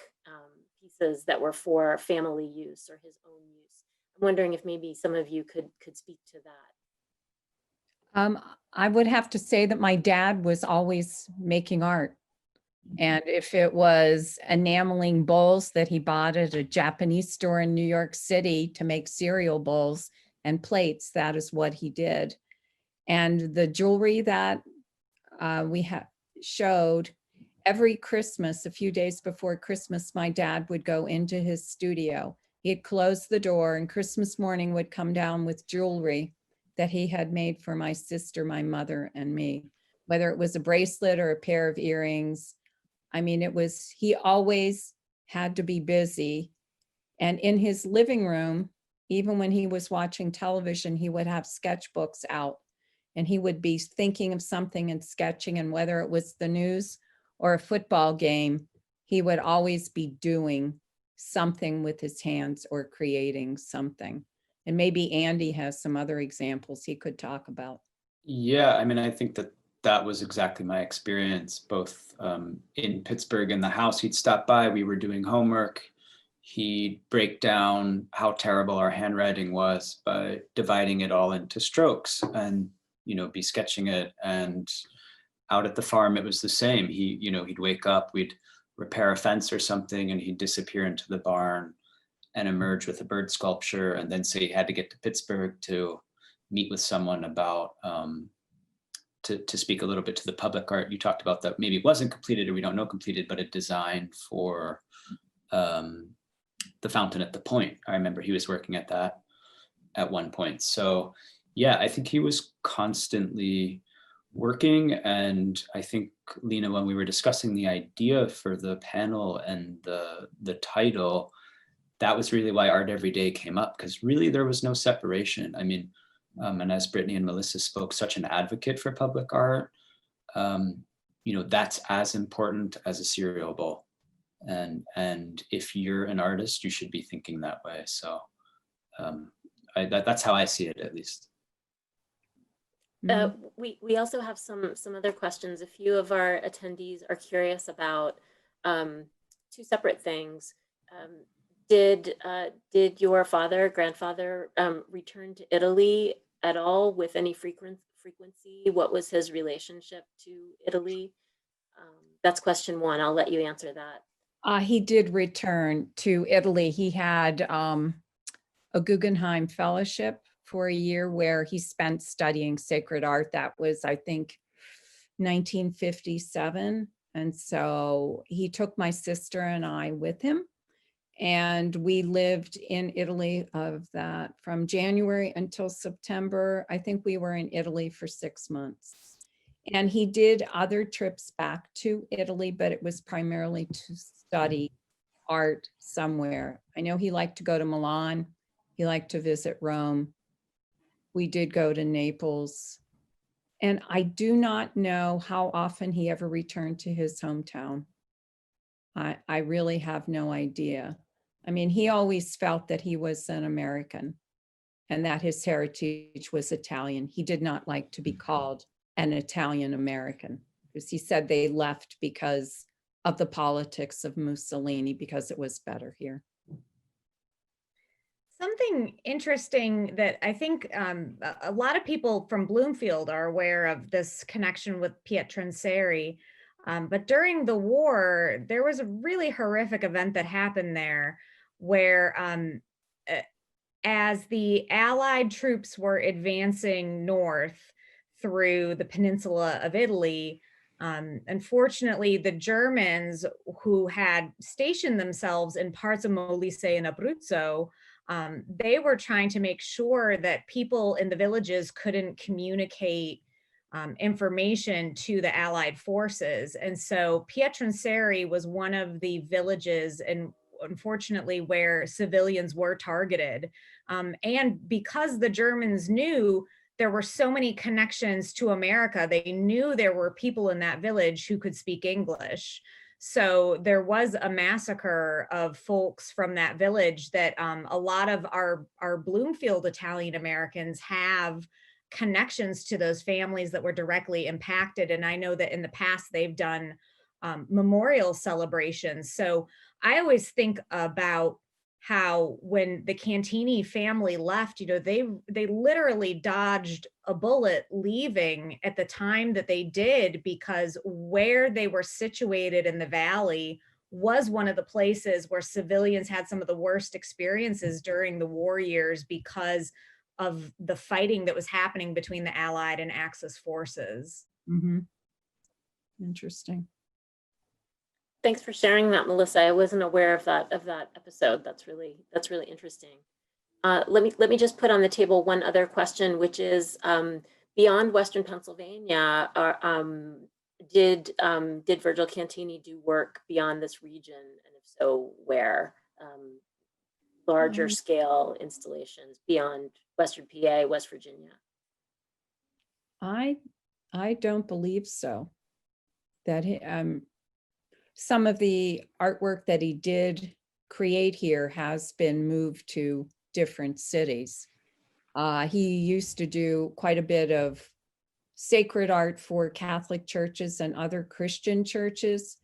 pieces that were for family use or his own use. I'm wondering if maybe some of you could speak to that. I would have to say that my dad was always making art. And if it was enameling bowls that he bought at a Japanese store in New York City to make cereal bowls and plates, that is what he did. And the jewelry that we showed, every Christmas, a few days before Christmas, my dad would go into his studio. He'd close the door, and Christmas morning would come down with jewelry that he had made for my sister, my mother, and me, whether it was a bracelet or a pair of earrings. I mean, he always had to be busy. And in his living room, even when he was watching television, he would have sketchbooks out, and he would be thinking of something and sketching, and whether it was the news or a football game, he would always be doing something with his hands or creating something. And maybe Andy has some other examples he could talk about. Yeah, I mean, I think that was exactly my experience, both in Pittsburgh in the house. He'd stop by, we were doing homework. He'd break down how terrible our handwriting was by dividing it all into strokes and, be sketching it. And out at the farm, it was the same. He'd wake up, we'd repair a fence or something, and he'd disappear into the barn and emerge with a bird sculpture, and then say he had to get to Pittsburgh to meet with someone about, to speak a little bit to the public art. You talked about that maybe it wasn't completed, or we don't know completed, but a design for the fountain at the Point. I remember he was working at that at one point. So yeah, I think he was constantly working. And I think, Lena, when we were discussing the idea for the panel and the title, that was really why Art Every Day came up, because really there was no separation. I mean, and as Brittany and Melissa spoke, such an advocate for public art, that's as important as a cereal bowl. And if you're an artist, you should be thinking that way. So that's how I see it, at least. We also have some other questions. A few of our attendees are curious about two separate things. Did your grandfather return to Italy at all with any frequency? What was his relationship to Italy? That's question one. I'll let you answer that. He did return to Italy. He had a Guggenheim Fellowship for a year where he spent studying sacred art. That was, I think, 1957. And so he took my sister and I with him. And we lived in Italy from January until September. I think we were in Italy for 6 months. And he did other trips back to Italy, but it was primarily to study art somewhere. I know he liked to go to Milan. He liked to visit Rome. We did go to Naples. And I do not know how often he ever returned to his hometown. I really have no idea. I mean, he always felt that he was an American and that his heritage was Italian. He did not like to be called an Italian American, because he said they left because of the politics of Mussolini, because it was better here. Something interesting that I think a lot of people from Bloomfield are aware of, this connection with Pietrancieri. But during the war, there was a really horrific event that happened there where as the Allied troops were advancing north through the peninsula of Italy, unfortunately, the Germans, who had stationed themselves in parts of Molise and Abruzzo, they were trying to make sure that people in the villages couldn't communicate information to the Allied forces. And so Pietrancieri was one of the villages, and unfortunately, where civilians were targeted. And because the Germans knew there were so many connections to America, they knew there were people in that village who could speak English. So there was a massacre of folks from that village that a lot of our Bloomfield Italian Americans have connections to those families that were directly impacted. And I know that in the past they've done memorial celebrations. So I always think about how when the Cantini family left, you know, they literally dodged a bullet leaving at the time that they did, because where they were situated in the valley was one of the places where civilians had some of the worst experiences during the war years because of the fighting that was happening between the Allied and Axis forces. Mm-hmm. Interesting. Thanks for sharing that, Melissa. I wasn't aware of that episode. That's really interesting. Let me just put on the table one other question, which is beyond Western Pennsylvania. Did Virgil Cantini do work beyond this region, and if so, where? Larger scale installations beyond Western PA, West Virginia. I don't believe so. That he, some of the artwork that he did create here has been moved to different cities. He used to do quite a bit of sacred art for Catholic churches and other Christian churches.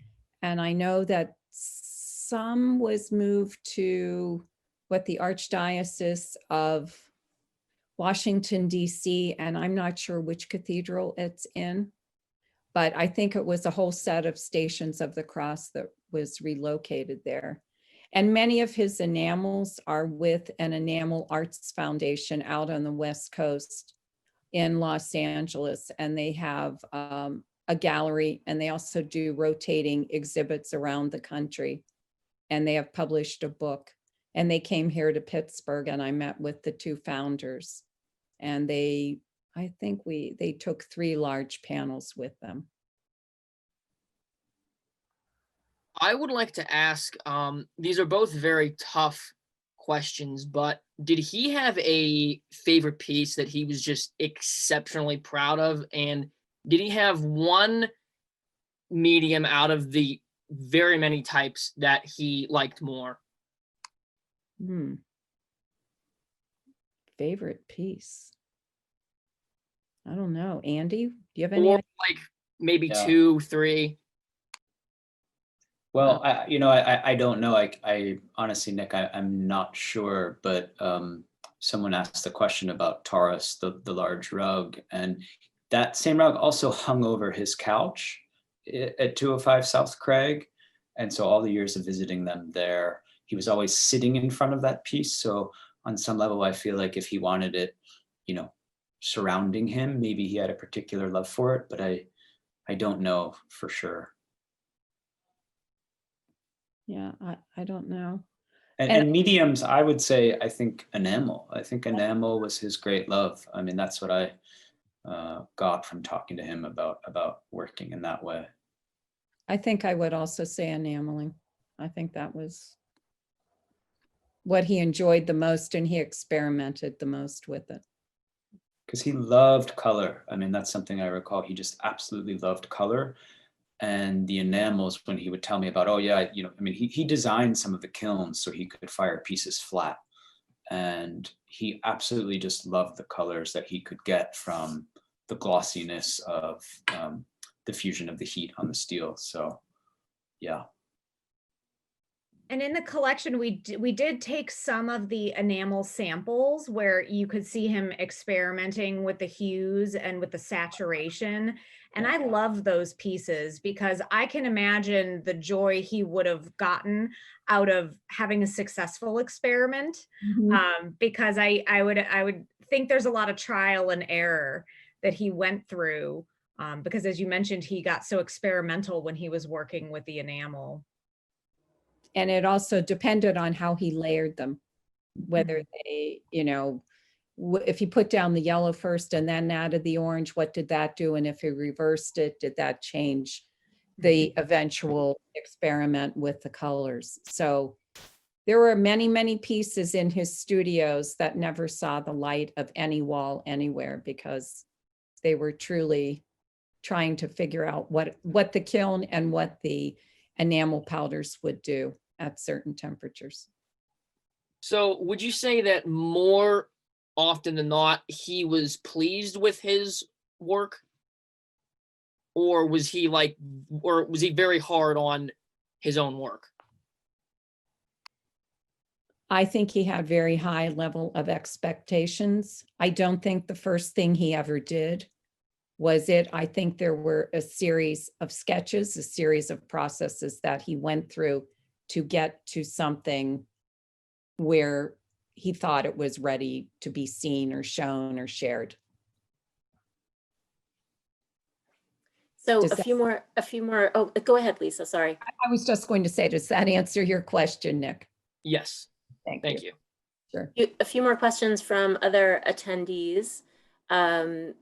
And I know that some was moved to the Archdiocese of Washington, D.C., and I'm not sure which cathedral it's in. But I think it was a whole set of Stations of the Cross that was relocated there. And many of his enamels are with an enamel arts foundation out on the West Coast in Los Angeles. And they have a gallery, and they also do rotating exhibits around the country. And they have published a book. And they came here to Pittsburgh, and I met with the two founders. And they took 3 large panels with them. I would like to ask, these are both very tough questions, but did he have a favorite piece that he was just exceptionally proud of? And did he have one medium out of the very many types that he liked more? Favorite piece? I don't know. Andy, do you have any? Or like maybe 2, 3? Well, I don't know. I honestly, Nick, I'm not sure, but someone asked a question about Taurus, the large rug, and that same rug also hung over his couch at 205 South Craig. And so all the years of visiting them there, he was always sitting in front of that piece. So on some level, I feel like if he wanted it, surrounding him, maybe he had a particular love for it, but I don't know for sure. Yeah, I don't know. And mediums, I would say, I think enamel. I think enamel was his great love. I mean, that's what I got from talking to him about working in that way. I think I would also say enameling. I think that was what he enjoyed the most, and he experimented the most with it. Because he loved color. I mean, that's something I recall. He just absolutely loved color. And the enamels, when he would tell me about, he designed some of the kilns so he could fire pieces flat. And he absolutely just loved the colors that he could get from the glossiness of the fusion of the heat on the steel. So, yeah. And in the collection, we did take some of the enamel samples where you could see him experimenting with the hues and with the saturation. And I love those pieces because I can imagine the joy he would have gotten out of having a successful experiment. Because I would think there's a lot of trial and error that he went through. Because as you mentioned, he got so experimental when he was working with the enamel. And it also depended on how he layered them, whether they, if he put down the yellow first and then added the orange, what did that do? And if he reversed it, did that change the eventual experiment with the colors? So there were many, many pieces in his studios that never saw the light of any wall anywhere because they were truly trying to figure out what the kiln and what the enamel powders would do at certain temperatures. So would you say that more often than not, he was pleased with his work? Or was he very hard on his own work? I think he had very high level of expectations. I don't think the first thing he ever did was it. I think there were a series of sketches, a series of processes that he went through to get to something where he thought it was ready to be seen or shown or shared. So Does a few more. Oh, go ahead, Lisa. Sorry. I was just going to say, does that answer your question, Nick? Yes. Thank you. Sure. A few more questions from other attendees. One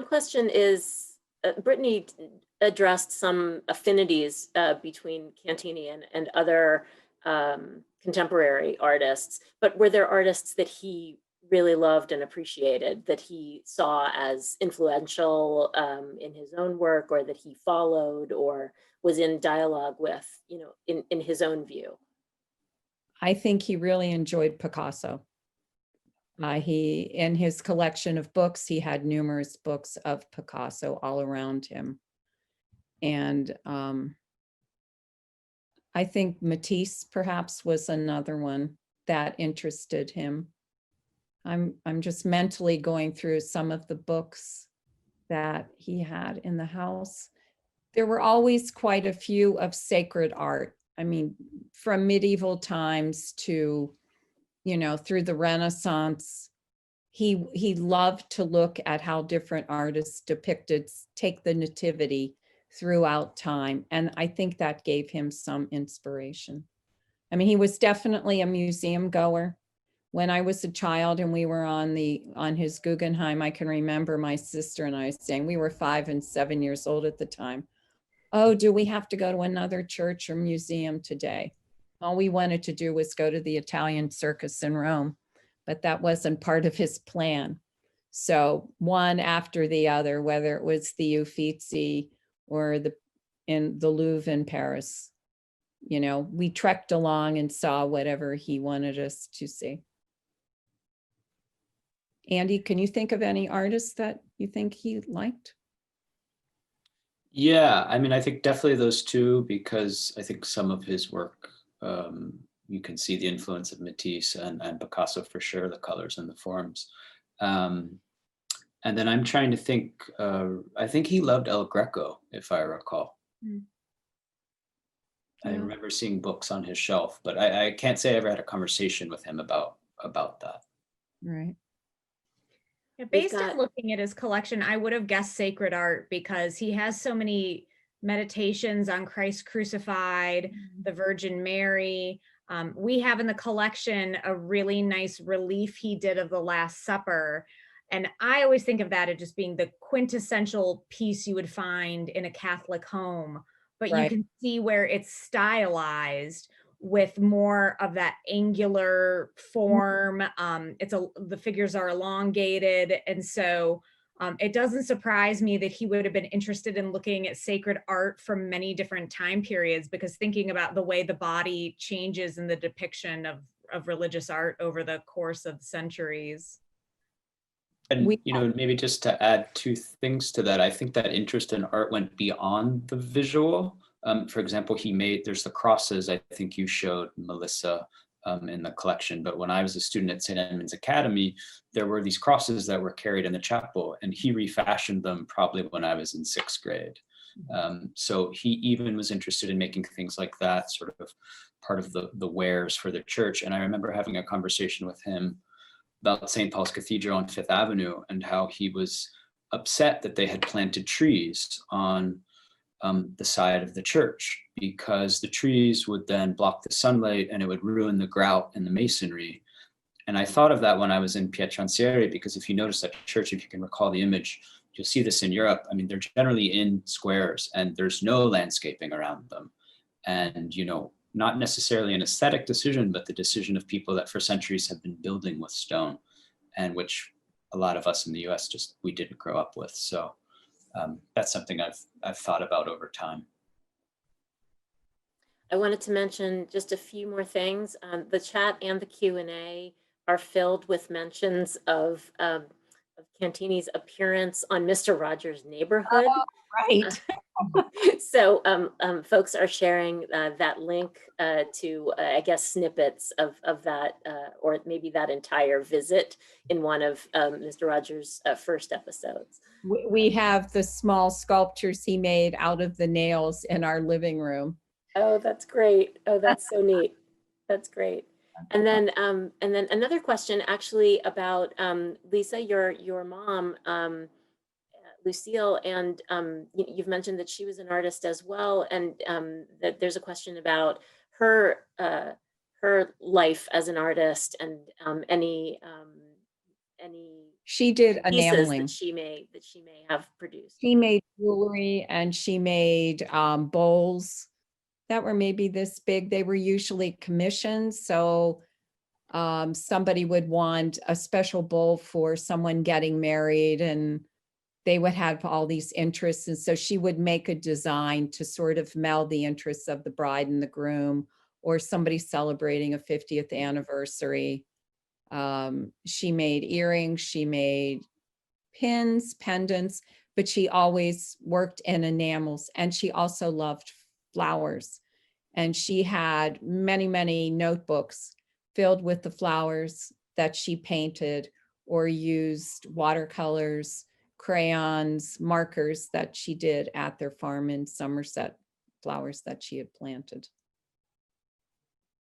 question is, Brittany addressed some affinities between Cantini and other contemporary artists, but were there artists that he really loved and appreciated, that he saw as influential in his own work, or that he followed or was in dialogue with, in his own view? I think he really enjoyed Picasso. In his collection of books, he had numerous books of Picasso all around him. And I think Matisse perhaps was another one that interested him. I'm just mentally going through some of the books that he had in the house. There were always quite a few of sacred art. I mean, from medieval times to, through the Renaissance, he loved to look at how different artists take the nativity throughout time. And I think that gave him some inspiration. I mean, he was definitely a museum goer. When I was a child and we were on his Guggenheim, I can remember my sister and I saying, we were 5 and 7 years old at the time, oh, do we have to go to another church or museum today? All we wanted to do was go to the Italian circus in Rome, but that wasn't part of his plan. So one after the other, whether it was the Uffizi or in the Louvre in Paris, we trekked along and saw whatever he wanted us to see. Andy, can you think of any artists that you think he liked? Yeah, I mean, I think definitely those two, because I think some of his work, you can see the influence of Matisse and Picasso for sure, the colors and the forms. And then I'm trying to think, I think he loved El Greco, if I recall. Mm. I Yeah. remember seeing books on his shelf, but I can't say I ever had a conversation with him about that. Right. Yeah, based on looking at his collection, I would have guessed sacred art because he has so many meditations on Christ crucified, the Virgin Mary. We have in the collection a really nice relief he did of the Last Supper. And I always think of that as just being the quintessential piece you would find in a Catholic home. But Right. you can see where it's stylized with more of that angular form. The figures are elongated. And so it doesn't surprise me that he would have been interested in looking at sacred art from many different time periods, because thinking about the way the body changes in the depiction of religious art over the course of centuries. And, maybe just to add two things to that, I think that interest in art went beyond the visual. For example, there's the crosses, I think you showed, Melissa, in the collection. But when I was a student at St. Edmund's Academy, there were these crosses that were carried in the chapel, and he refashioned them probably when I was in 6th grade. So he even was interested in making things like that, sort of part of the wares for the church. And I remember having a conversation with him about St. Paul's Cathedral on 5th Avenue and how he was upset that they had planted trees on the side of the church, because the trees would then block the sunlight and it would ruin the grout and the masonry. And I thought of that when I was in Pietrancieri, because if you notice that church, if you can recall the image, you'll see this in Europe. I mean, they're generally in squares and there's no landscaping around them. And, not necessarily an aesthetic decision, but the decision of people that for centuries have been building with stone, and which a lot of us in the US we didn't grow up with. So that's something I've thought about over time. I wanted to mention just a few more things. The chat and the Q&A are filled with mentions of Cantini's appearance on Mr. Rogers' Neighborhood. Right. So folks are sharing that link to, I guess, snippets of that, or maybe that entire visit in one of Mr. Rogers' first episodes. We have the small sculptures he made out of the nails in our living room. Oh, that's great. Oh, that's so neat. That's great. And then another question actually about Lisa, your mom, Lucille, and you've mentioned that she was an artist as well, and that there's a question about her her life as an artist and any She did pieces enameling. that she may have produced. She made jewelry and she made bowls that were maybe this big. They were usually commissioned. So somebody would want a special bowl for someone getting married and they would have all these interests. And so she would make a design to sort of meld the interests of the bride and the groom, or somebody celebrating a 50th anniversary. She made earrings, she made pins, pendants, but she always worked in enamels, and she also loved flowers. And she had many, many notebooks filled with the flowers that she painted or used watercolors, crayons, markers that she did at their farm in Somerset, flowers that she had planted.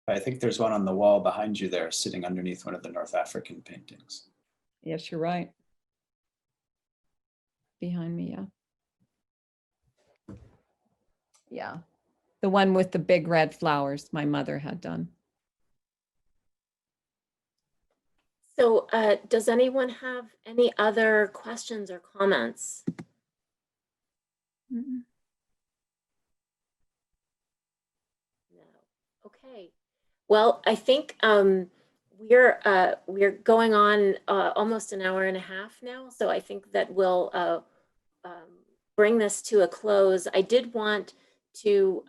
I think there's one on the wall behind you there, sitting underneath one of the North African paintings. Yes, you're right. Behind me, yeah. Yeah. The one with the big red flowers my mother had done. So does anyone have any other questions or comments? Mm-mm. No. Okay. Well, I think we're going on almost an hour and a half now, so I think that we'll bring this to a close. I did want to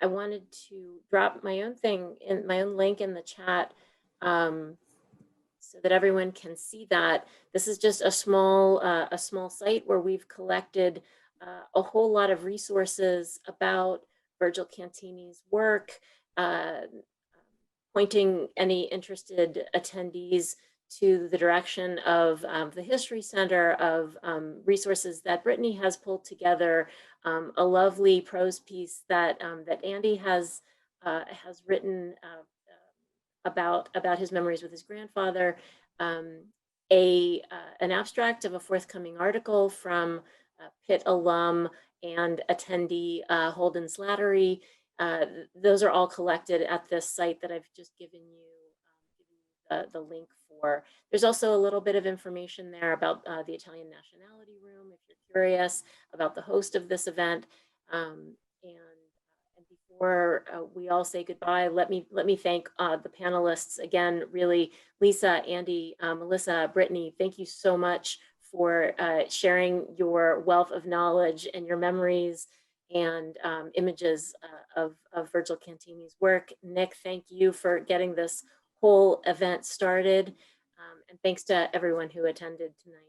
I wanted to drop my own thing in my own link in the chat so that everyone can see that. This is just a small site where we've collected a whole lot of resources about Virgil Cantini's work, pointing any interested attendees to the direction of the History Center, of resources that Brittany has pulled together, a lovely prose piece that that Andy has written about his memories with his grandfather, an abstract of a forthcoming article from Pitt alum and attendee Holden Slattery. Those are all collected at this site that I've just given you the link for. There's also a little bit of information there about the Italian Nationality Room, if you're curious about the host of this event. And before we all say goodbye, let me thank the panelists again. Really, Lisa, Andy, Melissa, Brittany, thank you so much for sharing your wealth of knowledge and your memories and images of Virgil Cantini's work. Nick, thank you for getting this whole event started. And thanks to everyone who attended tonight.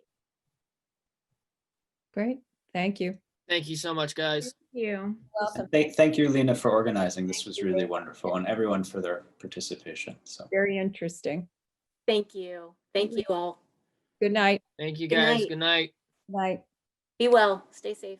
Great, thank you. Thank you so much, guys. Thank you. Welcome. Thank you, Lena, for organizing. This was really wonderful, and everyone for their participation. So Very interesting. Thank you. Thank you all. Good night. Thank you, Good guys. night. Good night. Night. Be well. Stay safe.